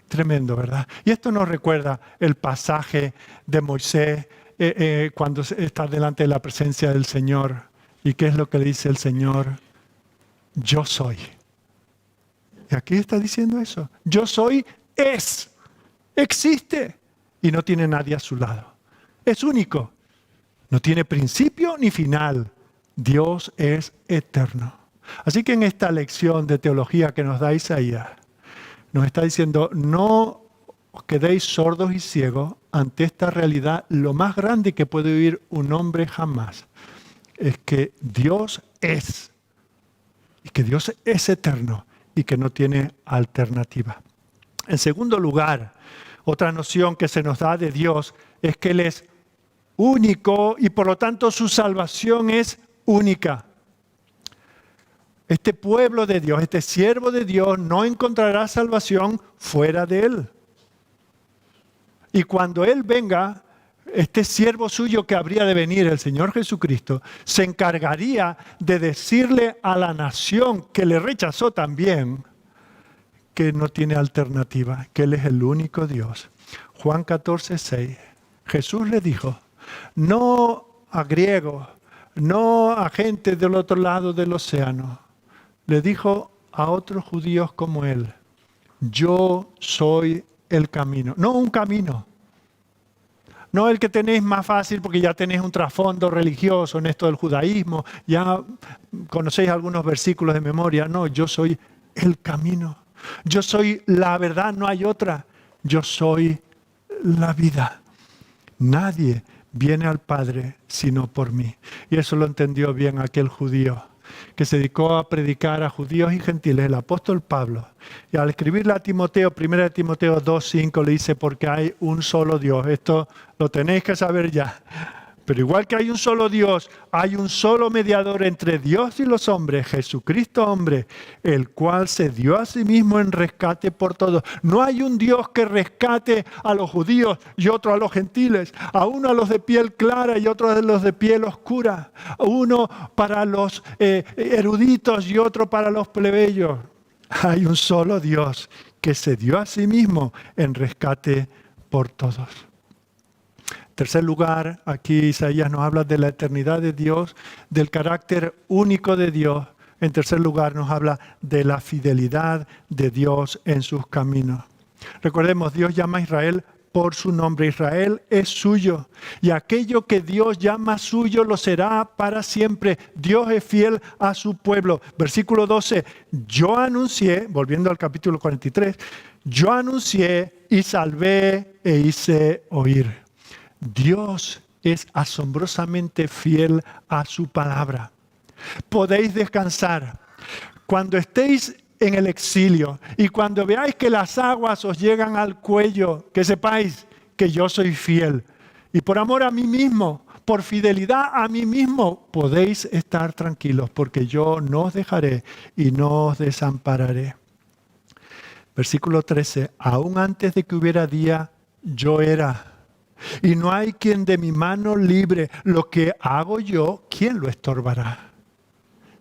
Tremendo, ¿verdad? Y esto nos recuerda el pasaje de Moisés cuando está delante de la presencia del Señor. ¿Y qué es lo que le dice el Señor? Yo soy. Y aquí está diciendo eso. Yo soy existe y no tiene nadie a su lado. Es único. No tiene principio ni final. Dios es eterno. Así que en esta lección de teología que nos da Isaías, nos está diciendo, no os quedéis sordos y ciegos ante esta realidad. Lo más grande que puede vivir un hombre jamás es que Dios es. Y que Dios es eterno y que no tiene alternativa. En segundo lugar, otra noción que se nos da de Dios es que Él es único y por lo tanto su salvación es única. Este pueblo de Dios, este siervo de Dios no encontrará salvación fuera de Él. Y cuando Él venga, este siervo suyo que habría de venir, el Señor Jesucristo, se encargaría de decirle a la nación que le rechazó también que no tiene alternativa, que Él es el único Dios. Juan 14:6. Jesús le dijo, no a griegos, no a gente del otro lado del océano. Le dijo a otros judíos como Él, yo soy el camino. No un camino. No el que tenéis más fácil porque ya tenéis un trasfondo religioso en esto del judaísmo, ya conocéis algunos versículos de memoria. No, yo soy el camino. Yo soy la verdad, no hay otra. Yo soy la vida. Nadie viene al Padre sino por mí. Y eso lo entendió bien aquel judío que se dedicó a predicar a judíos y gentiles, el apóstol Pablo. Y al escribirle a Timoteo, 1 Timoteo 2:5, le dice, porque hay un solo Dios. Esto lo tenéis que saber ya. Pero igual que hay un solo Dios, hay un solo mediador entre Dios y los hombres, Jesucristo hombre, el cual se dio a sí mismo en rescate por todos. No hay un Dios que rescate a los judíos y otro a los gentiles, a uno a los de piel clara y otro a los de piel oscura, a uno para los eruditos y otro para los plebeyos. Hay un solo Dios que se dio a sí mismo en rescate por todos. Tercer lugar, aquí Isaías nos habla de la eternidad de Dios, del carácter único de Dios. En tercer lugar, nos habla de la fidelidad de Dios en sus caminos. Recordemos, Dios llama a Israel por su nombre. Israel es suyo y aquello que Dios llama suyo lo será para siempre. Dios es fiel a su pueblo. Versículo 12, yo anuncié, volviendo al capítulo 43, yo anuncié y salvé e hice oír. Dios es asombrosamente fiel a su palabra. Podéis descansar. Cuando estéis en el exilio y cuando veáis que las aguas os llegan al cuello, que sepáis que yo soy fiel. Y por amor a mí mismo, por fidelidad a mí mismo, podéis estar tranquilos porque yo no os dejaré y no os desampararé. Versículo 13, aún antes de que hubiera día, yo era. Y no hay quien de mi mano libre. Lo que hago yo, ¿quién lo estorbará?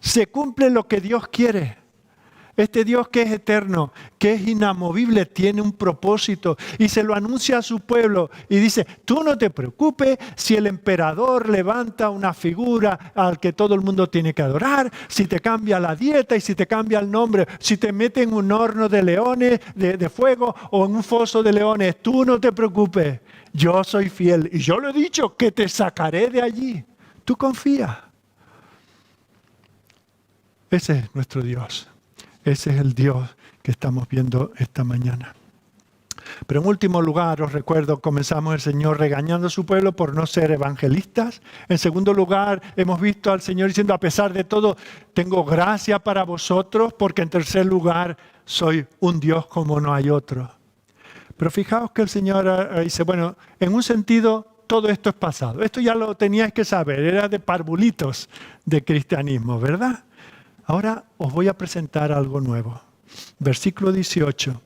Se cumple lo que Dios quiere. Este Dios que es eterno, que es inamovible, tiene un propósito y se lo anuncia a su pueblo y dice, tú no te preocupes si el emperador levanta una figura al que todo el mundo tiene que adorar, si te cambia la dieta y si te cambia el nombre, si te mete en un horno de leones, de fuego o en un foso de leones, tú no te preocupes, yo soy fiel y yo lo he dicho que te sacaré de allí, tú confía. Ese es nuestro Dios. Ese es el Dios que estamos viendo esta mañana. Pero en último lugar, os recuerdo, comenzamos el Señor regañando a su pueblo por no ser evangelistas. En segundo lugar, hemos visto al Señor diciendo, a pesar de todo, tengo gracia para vosotros, porque en tercer lugar, soy un Dios como no hay otro. Pero fijaos que el Señor dice, bueno, en un sentido, todo esto es pasado. Esto ya lo teníais que saber, era de parvulitos de cristianismo, ¿verdad? Ahora os voy a presentar algo nuevo. Versículo 18.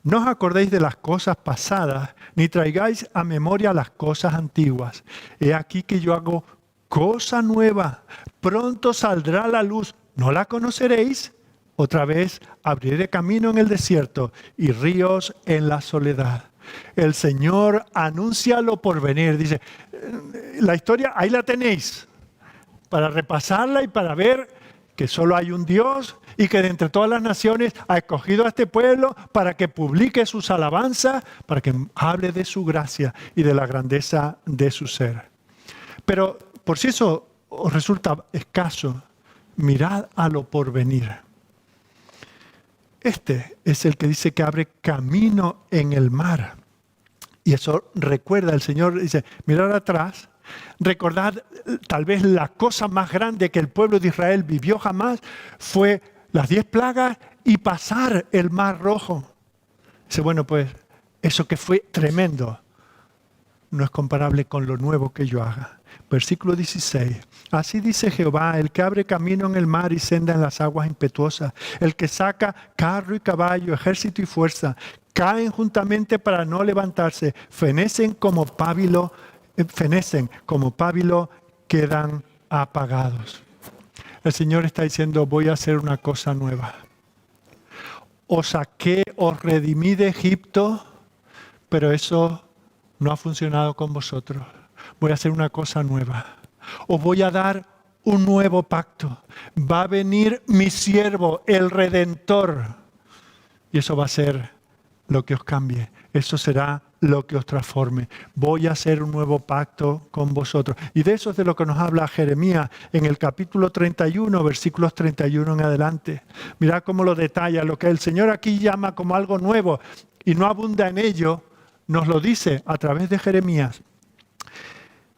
No os acordéis de las cosas pasadas, ni traigáis a memoria las cosas antiguas. He aquí que yo hago cosa nueva. Pronto saldrá la luz. ¿No la conoceréis? Otra vez abriré camino en el desierto y ríos en la soledad. El Señor anuncia lo por venir. Dice, la historia ahí la tenéis. Para repasarla y para ver que solo hay un Dios y que de entre todas las naciones ha escogido a este pueblo para que publique sus alabanzas, para que hable de su gracia y de la grandeza de su ser. Pero por si eso os resulta escaso, mirad a lo porvenir. Este es el que dice que abre camino en el mar. Y eso recuerda, el Señor dice, mirad atrás. Recordad, tal vez la cosa más grande que el pueblo de Israel vivió jamás fue las 10 plagas y pasar el Mar Rojo. Dice, bueno, pues eso que fue tremendo no es comparable con lo nuevo que yo haga. Versículo 16. Así dice Jehová, el que abre camino en el mar y senda en las aguas impetuosas, el que saca carro y caballo, ejército y fuerza, caen juntamente para no levantarse, fenecen como pábilo, quedan apagados. El Señor está diciendo, voy a hacer una cosa nueva. Os saqué, os redimí de Egipto, pero eso no ha funcionado con vosotros. Voy a hacer una cosa nueva. Os voy a dar un nuevo pacto. Va a venir mi siervo, el Redentor. Y eso va a ser lo que os cambie. Eso será lo que os transforme. Voy a hacer un nuevo pacto con vosotros. Y de eso es de lo que nos habla Jeremías en el capítulo 31, versículos 31 en adelante. Mirad cómo lo detalla. Lo que el Señor aquí llama como algo nuevo y no abunda en ello, nos lo dice a través de Jeremías.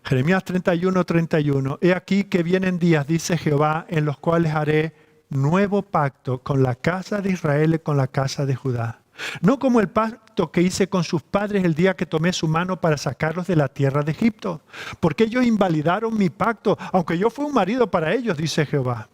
Jeremías 31, 31. He aquí que vienen días, dice Jehová, en los cuales haré nuevo pacto con la casa de Israel y con la casa de Judá. No como el pacto que hice con sus padres el día que tomé su mano para sacarlos de la tierra de Egipto. Porque ellos invalidaron mi pacto, aunque yo fui un marido para ellos, dice Jehová.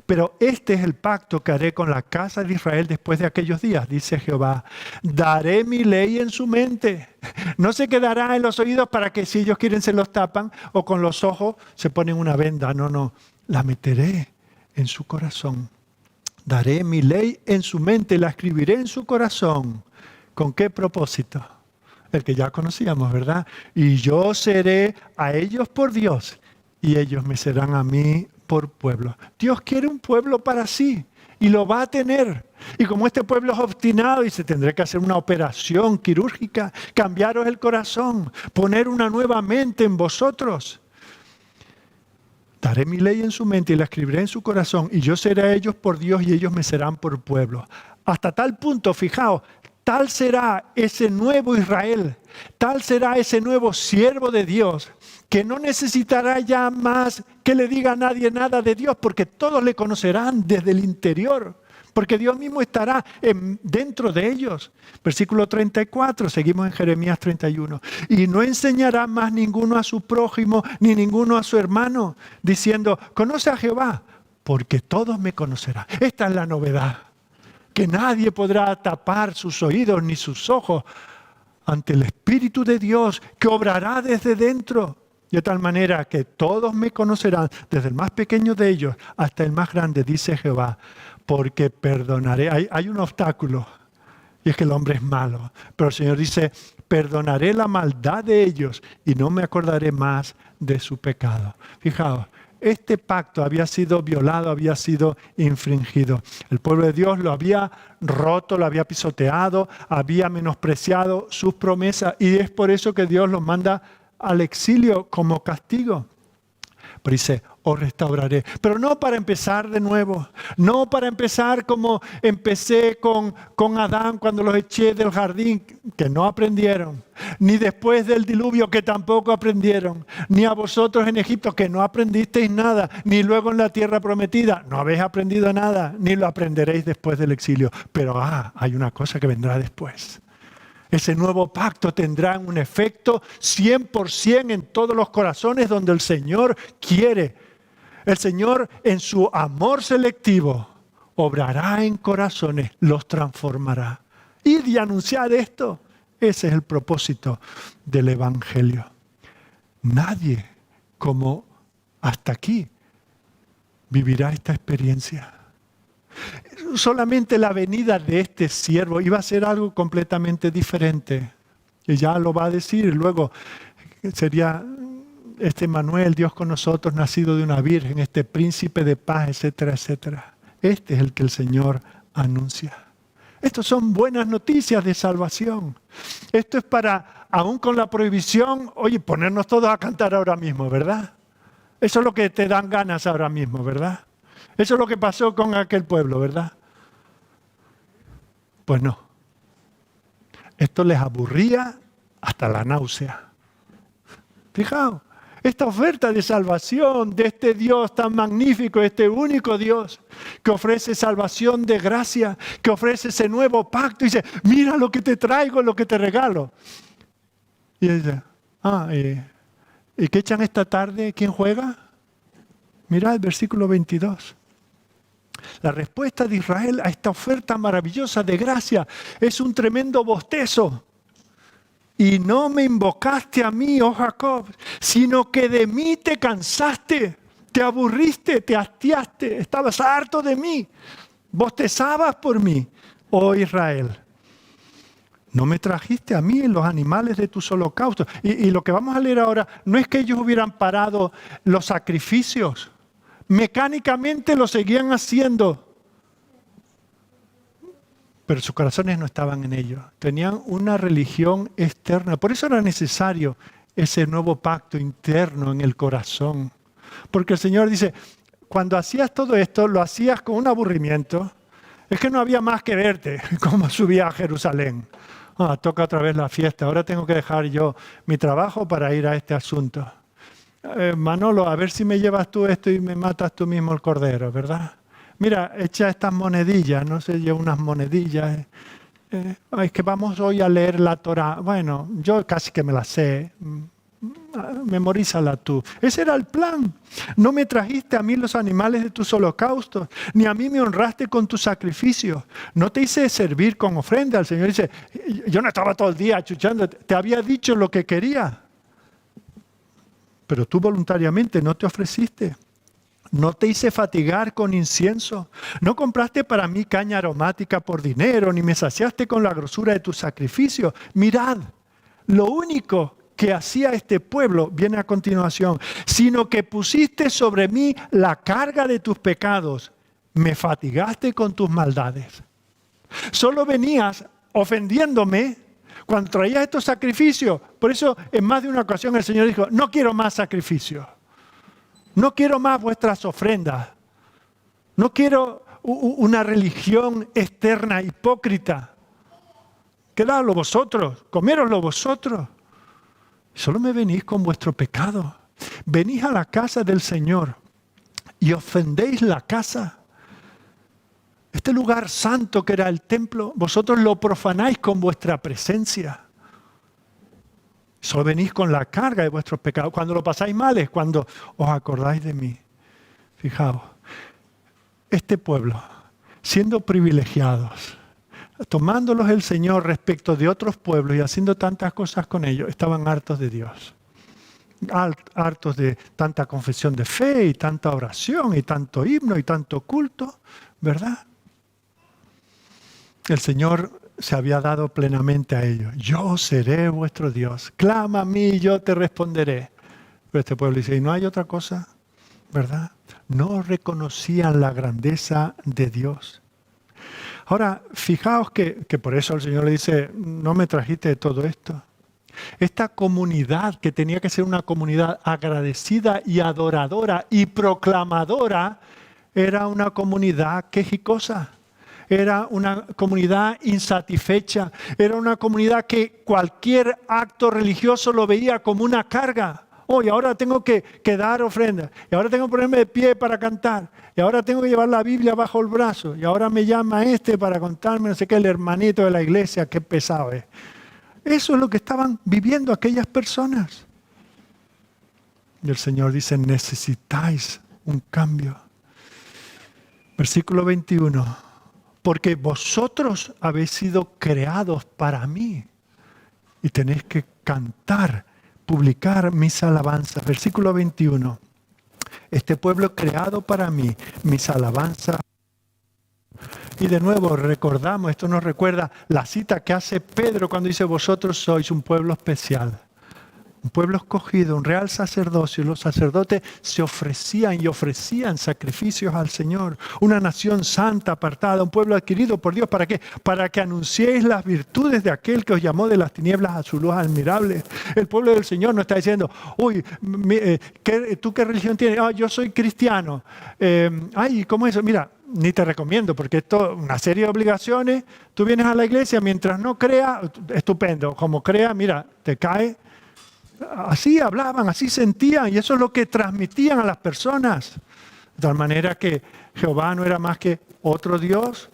Pero este es el pacto que haré con la casa de Israel después de aquellos días, dice Jehová. Daré mi ley en su mente. No se quedará en los oídos para que si ellos quieren se los tapan o con los ojos se ponen una venda. No, la meteré en su corazón. Daré mi ley en su mente, la escribiré en su corazón. ¿Con qué propósito? El que ya conocíamos, ¿verdad? Y yo seré a ellos por Dios y ellos me serán a mí por pueblo. Dios quiere un pueblo para sí y lo va a tener. Y como este pueblo es obstinado y se tendrá que hacer una operación quirúrgica, cambiaros el corazón, poner una nueva mente en vosotros. Daré mi ley en su mente y la escribiré en su corazón y yo seré a ellos por Dios y ellos me serán por pueblo. Hasta tal punto, fijaos, tal será ese nuevo Israel, tal será ese nuevo siervo de Dios, que no necesitará ya más que le diga a nadie nada de Dios, porque todos le conocerán desde el interior, porque Dios mismo estará dentro de ellos. Versículo 34, seguimos en Jeremías 31. Y no enseñará más ninguno a su prójimo, ni ninguno a su hermano, diciendo, conoce a Jehová, porque todos me conocerán. Esta es la novedad, que nadie podrá tapar sus oídos ni sus ojos ante el Espíritu de Dios, que obrará desde dentro. De tal manera que todos me conocerán, desde el más pequeño de ellos hasta el más grande, dice Jehová, porque perdonaré. Hay un obstáculo, y es que el hombre es malo. Pero el Señor dice, perdonaré la maldad de ellos y no me acordaré más de su pecado. Fijaos, este pacto había sido violado, había sido infringido. El pueblo de Dios lo había roto, lo había pisoteado, había menospreciado sus promesas y es por eso que Dios los manda al exilio como castigo. Pero dice, os restauraré. Pero no para empezar de nuevo. No para empezar como empecé con Adán cuando los eché del jardín, que no aprendieron. Ni después del diluvio, que tampoco aprendieron. Ni a vosotros en Egipto, que no aprendisteis nada. Ni luego en la tierra prometida, no habéis aprendido nada. Ni lo aprenderéis después del exilio. Pero hay una cosa que vendrá después. Ese nuevo pacto tendrá un efecto 100% en todos los corazones donde el Señor quiere. El Señor en su amor selectivo obrará en corazones, los transformará. Ir y anunciar esto, ese es el propósito del Evangelio. Nadie como hasta aquí vivirá esta experiencia. Solamente la venida de este siervo iba a ser algo completamente diferente. Y ya lo va a decir. Luego sería este Emmanuel, Dios con nosotros, nacido de una virgen, este príncipe de paz, etcétera, etcétera. Este es el que el Señor anuncia. Estas son buenas noticias de salvación. Esto es para, aún con la prohibición, oye, ponernos todos a cantar ahora mismo, ¿verdad? Eso es lo que te dan ganas ahora mismo, ¿verdad? Eso es lo que pasó con aquel pueblo, ¿verdad? Pues no. Esto les aburría hasta la náusea. Fijaos, esta oferta de salvación de este Dios tan magnífico, este único Dios que ofrece salvación de gracia, que ofrece ese nuevo pacto y dice, mira lo que te traigo, lo que te regalo. Y dice, ¿y qué echan esta tarde? ¿Quién juega? Mira el versículo 22. La respuesta de Israel a esta oferta maravillosa de gracia es un tremendo bostezo. Y no me invocaste a mí, oh Jacob, sino que de mí te cansaste, te aburriste, te hastiaste, estabas harto de mí, bostezabas por mí, oh Israel. No me trajiste a mí los animales de tus holocaustos. Y lo que vamos a leer ahora no es que ellos hubieran parado los sacrificios. Mecánicamente lo seguían haciendo. Pero sus corazones no estaban en ello. Tenían una religión externa. Por eso era necesario ese nuevo pacto interno en el corazón. Porque el Señor dice, cuando hacías todo esto, lo hacías con un aburrimiento. Es que no había más que verte, como subía a Jerusalén. Toca otra vez la fiesta. Ahora tengo que dejar yo mi trabajo para ir a este asunto. Manolo, a ver si me llevas tú esto y me matas tú mismo el cordero, ¿verdad? Mira, echa estas monedillas, no sé, lleva unas monedillas. Es que vamos hoy a leer la Torá. Bueno, yo casi que me la sé. Memorízala tú. Ese era el plan. No me trajiste a mí los animales de tus holocaustos, ni a mí me honraste con tus sacrificios. No te hice servir con ofrenda. El Señor dice, yo no estaba todo el día achuchando, te había dicho lo que quería. Pero tú voluntariamente no te ofreciste. No te hice fatigar con incienso. No compraste para mí caña aromática por dinero, ni me saciaste con la grosura de tus sacrificios. Mirad, lo único que hacía este pueblo viene a continuación. Sino que pusiste sobre mí la carga de tus pecados. Me fatigaste con tus maldades. Solo venías ofendiéndome cuando traías estos sacrificios. Por eso en más de una ocasión el Señor dijo, no quiero más sacrificios. No quiero más vuestras ofrendas. No quiero una religión externa, hipócrita. Quedadlo vosotros, coméroslo vosotros. Solo me venís con vuestro pecado. Venís a la casa del Señor y ofendéis la casa. Este lugar santo que era el templo, vosotros lo profanáis con vuestra presencia. Solo venís con la carga de vuestros pecados. Cuando lo pasáis mal es cuando os acordáis de mí. Fijaos, este pueblo, siendo privilegiados, tomándolos el Señor respecto de otros pueblos y haciendo tantas cosas con ellos, estaban hartos de Dios. Hartos de tanta confesión de fe y tanta oración y tanto himno y tanto culto, ¿verdad? El Señor se había dado plenamente a ellos. Yo seré vuestro Dios. Clama a mí y yo te responderé. Pero este pueblo dice, ¿y no hay otra cosa? ¿Verdad? No reconocían la grandeza de Dios. Ahora, fijaos que por eso el Señor le dice, no me trajiste de todo esto. Esta comunidad, que tenía que ser una comunidad agradecida y adoradora y proclamadora, era una comunidad quejicosa. Era una comunidad insatisfecha. Era una comunidad que cualquier acto religioso lo veía como una carga. Oh, y ahora tengo que dar ofrenda. Y ahora tengo que ponerme de pie para cantar. Y ahora tengo que llevar la Biblia bajo el brazo. Y ahora me llama para contarme, no sé qué, el hermanito de la iglesia, qué pesado es. Eso es lo que estaban viviendo aquellas personas. Y el Señor dice, necesitáis un cambio. Versículo 21. Porque vosotros habéis sido creados para mí y tenéis que cantar, publicar mis alabanzas. Versículo 21. Este pueblo creado para mí, mis alabanzas. Y de nuevo recordamos, esto nos recuerda la cita que hace Pedro cuando dice, vosotros sois un pueblo especial. Un pueblo escogido, un real sacerdocio. Los sacerdotes se ofrecían y ofrecían sacrificios al Señor. Una nación santa, apartada, un pueblo adquirido por Dios. ¿Para qué? Para que anunciéis las virtudes de aquel que os llamó de las tinieblas a su luz admirable. El pueblo del Señor no está diciendo, uy, ¿tú qué religión tienes? Yo soy cristiano. ¿Cómo es eso? Mira, ni te recomiendo, porque esto es una serie de obligaciones. Tú vienes a la iglesia, mientras no creas, estupendo. Como creas, mira, te cae. Así hablaban, así sentían, y eso es lo que transmitían a las personas. De tal manera que Jehová no era más que otro Dios,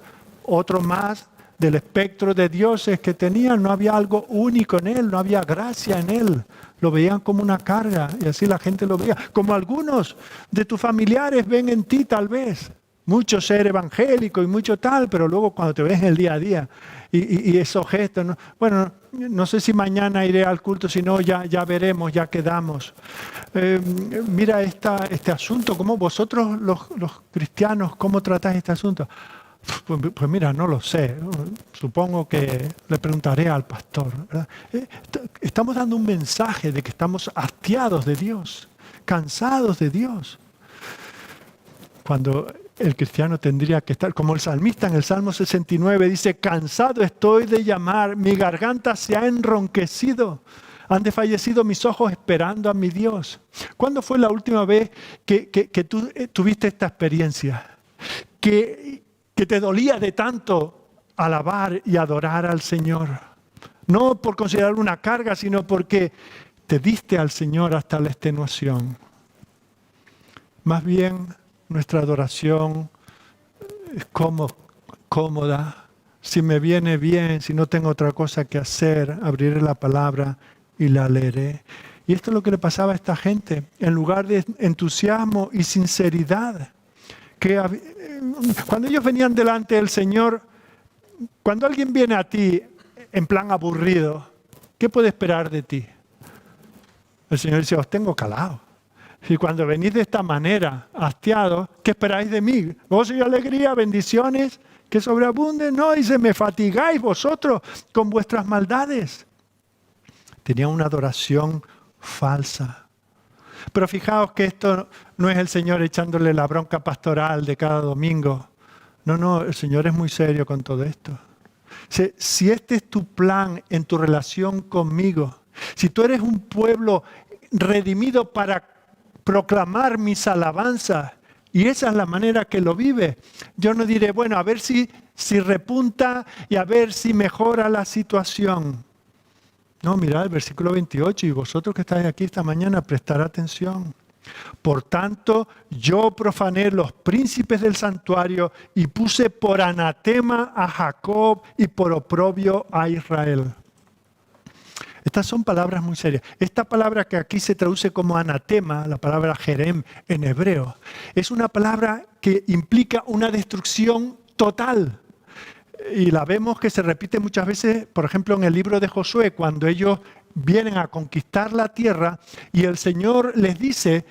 otro más del espectro de dioses que tenían. No había algo único en él, no había gracia en él. Lo veían como una carga, y así la gente lo veía. Como algunos de tus familiares ven en ti tal vez. mucho ser evangélico y mucho tal, pero luego cuando te ves en el día a día y esos gestos, ¿no? Bueno, no sé si mañana iré al culto, si no ya veremos, ya quedamos. Mira este asunto, ¿cómo vosotros los cristianos, cómo tratáis este asunto? Pues mira, no lo sé. Supongo que le preguntaré al pastor, ¿verdad? Estamos dando un mensaje de que estamos hastiados de Dios, cansados de Dios. Cuando el cristiano tendría que estar, como el salmista en el Salmo 69 dice, cansado estoy de llamar, mi garganta se ha enronquecido, han desfallecido mis ojos esperando a mi Dios. ¿Cuándo fue la última vez que tú tuviste esta experiencia? Que te dolía de tanto alabar y adorar al Señor. No por considerarlo una carga, sino porque te diste al Señor hasta la extenuación. Más bien, nuestra adoración es cómoda. Si me viene bien, si no tengo otra cosa que hacer, abriré la palabra y la leeré. Y esto es lo que le pasaba a esta gente. En lugar de entusiasmo y sinceridad, cuando ellos venían delante del Señor, cuando alguien viene a ti en plan aburrido, ¿qué puede esperar de ti? El Señor dice, os tengo calado. Y cuando venís de esta manera, hastiados, ¿qué esperáis de mí? Gozo y alegría, bendiciones que sobreabunden. No, dice, me fatigáis vosotros con vuestras maldades. Tenían una adoración falsa. Pero fijaos que esto no es el Señor echándole la bronca pastoral de cada domingo. No, el Señor es muy serio con todo esto. Si este es tu plan en tu relación conmigo, si tú eres un pueblo redimido para proclamar mis alabanzas, y esa es la manera que lo vive, yo no diré, bueno, a ver si repunta y a ver si mejora la situación. No, mirad el versículo 28, y vosotros que estáis aquí esta mañana, prestar atención. Por tanto, yo profané los príncipes del santuario y puse por anatema a Jacob y por oprobio a Israel. Estas son palabras muy serias. Esta palabra que aquí se traduce como anatema, la palabra jerem en hebreo, es una palabra que implica una destrucción total. Y la vemos que se repite muchas veces, por ejemplo, en el libro de Josué, cuando ellos vienen a conquistar la tierra y el Señor les dice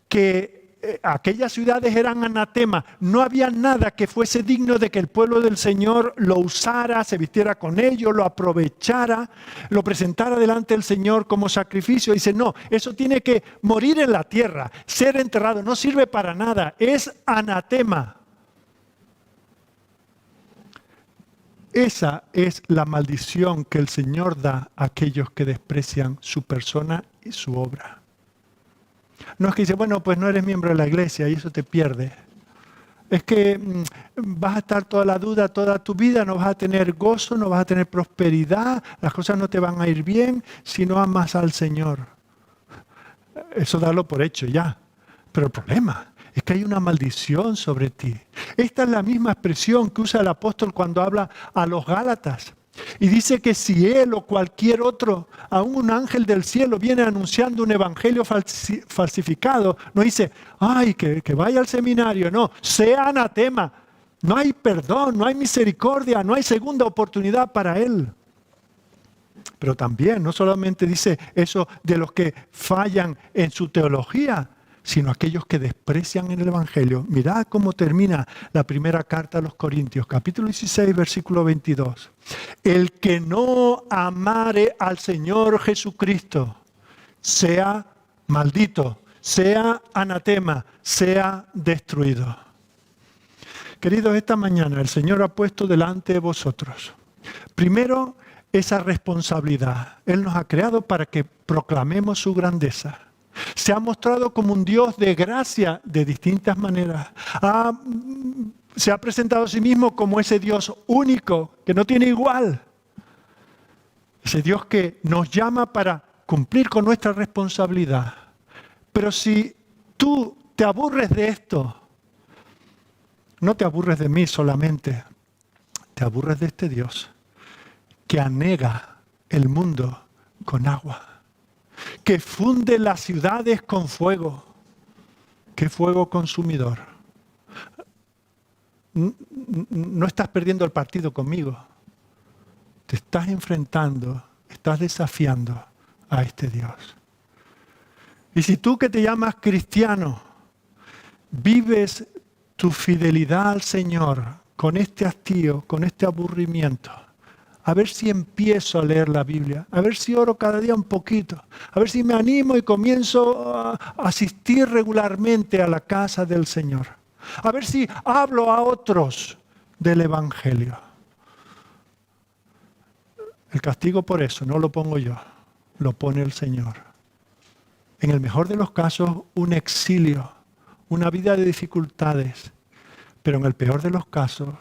que aquellas ciudades eran anatema, no había nada que fuese digno de que el pueblo del Señor lo usara, se vistiera con ello, lo aprovechara, lo presentara delante del Señor como sacrificio. Dice, no, eso tiene que morir en la tierra, ser enterrado, no sirve para nada, es anatema. Esa es la maldición que el Señor da a aquellos que desprecian su persona y su obra. No es que dice, bueno, pues no eres miembro de la iglesia y eso te pierde. Es que vas a estar toda la duda, toda tu vida, no vas a tener gozo, no vas a tener prosperidad, las cosas no te van a ir bien si no amas al Señor. Eso dalo por hecho ya. Pero el problema es que hay una maldición sobre ti. Esta es la misma expresión que usa el apóstol cuando habla a los Gálatas. Y dice que si él o cualquier otro, aún un ángel del cielo, viene anunciando un evangelio falsificado, no dice, ay, que vaya al seminario. No, sea anatema. No hay perdón, no hay misericordia, no hay segunda oportunidad para él. Pero también, no solamente dice eso de los que fallan en su teología, sino aquellos que desprecian el evangelio. Mirad cómo termina la primera carta a los Corintios, capítulo 16, versículo 22. El que no amare al Señor Jesucristo, sea maldito, sea anatema, sea destruido. Queridos, esta mañana el Señor ha puesto delante de vosotros, primero, esa responsabilidad. Él nos ha creado para que proclamemos su grandeza. Se ha mostrado como un Dios de gracia de distintas maneras. Se ha presentado a sí mismo como ese Dios único, que no tiene igual. Ese Dios que nos llama para cumplir con nuestra responsabilidad. Pero si tú te aburres de esto, no te aburres de mí solamente, te aburres de este Dios que anega el mundo con agua, que funde las ciudades con fuego. ¡Qué fuego consumidor! no estás perdiendo el partido conmigo. Te estás enfrentando, estás desafiando a este Dios. Y si tú que te llamas cristiano, vives tu fidelidad al Señor con este hastío, con este aburrimiento, a ver si empiezo a leer la Biblia, a ver si oro cada día un poquito, a ver si me animo y comienzo a asistir regularmente a la casa del Señor, a ver si hablo a otros del Evangelio. El castigo por eso no lo pongo yo, lo pone el Señor. En el mejor de los casos, un exilio, una vida de dificultades, pero en el peor de los casos,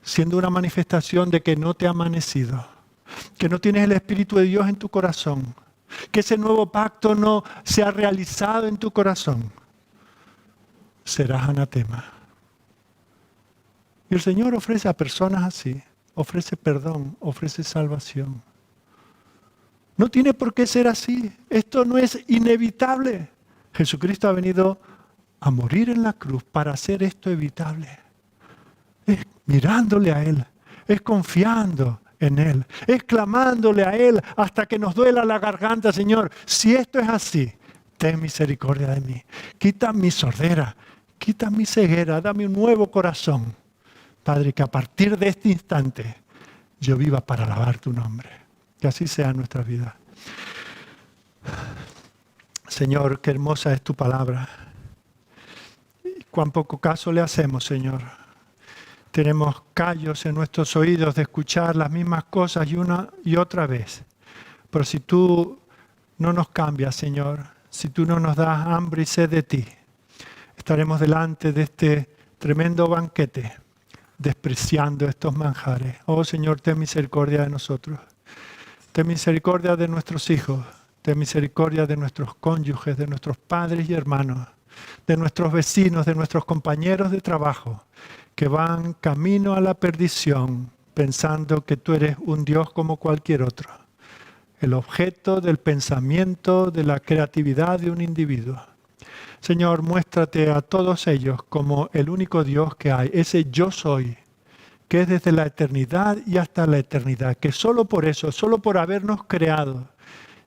siendo una manifestación de que no te ha amanecido, que no tienes el Espíritu de Dios en tu corazón, que ese nuevo pacto no se ha realizado en tu corazón, serás anatema. Y el Señor ofrece a personas así, ofrece perdón, ofrece salvación. No tiene por qué ser así, esto no es inevitable. Jesucristo ha venido a morir en la cruz para hacer esto evitable. Es mirándole a Él, es confiando en Él, es clamándole a Él hasta que nos duela la garganta. Señor, si esto es así, ten misericordia de mí. Quita mi sordera, quita mi ceguera, dame un nuevo corazón. Padre, que a partir de este instante yo viva para alabar tu nombre. Que así sea en nuestra vida. Señor, qué hermosa es tu palabra. Y cuán poco caso le hacemos, Señor. Tenemos callos en nuestros oídos de escuchar las mismas cosas y una y otra vez. Pero si tú no nos cambias, Señor, si tú no nos das hambre y sed de ti, estaremos delante de este tremendo banquete, despreciando estos manjares. Oh Señor, ten misericordia de nosotros. Ten misericordia de nuestros hijos. Ten misericordia de nuestros cónyuges, de nuestros padres y hermanos, de nuestros vecinos, de nuestros compañeros de trabajo, que van camino a la perdición pensando que tú eres un Dios como cualquier otro. El objeto del pensamiento, de la creatividad de un individuo. Señor, muéstrate a todos ellos como el único Dios que hay, ese yo soy, que es desde la eternidad y hasta la eternidad, que solo por eso, solo por habernos creado,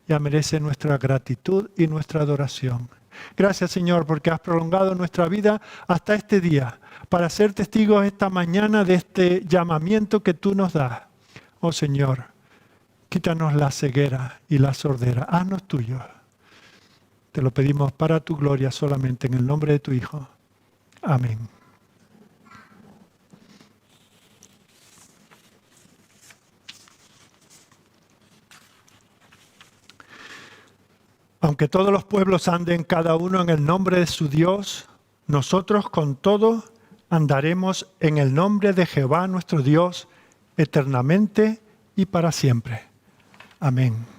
ya merece nuestra gratitud y nuestra adoración. Gracias, Señor, porque has prolongado nuestra vida hasta este día, para ser testigos esta mañana de este llamamiento que tú nos das. Oh Señor, quítanos la ceguera y la sordera, haznos tuyos. Te lo pedimos para tu gloria solamente en el nombre de tu Hijo. Amén. Aunque todos los pueblos anden cada uno en el nombre de su Dios, nosotros con todo andaremos en el nombre de Jehová nuestro Dios eternamente y para siempre. Amén.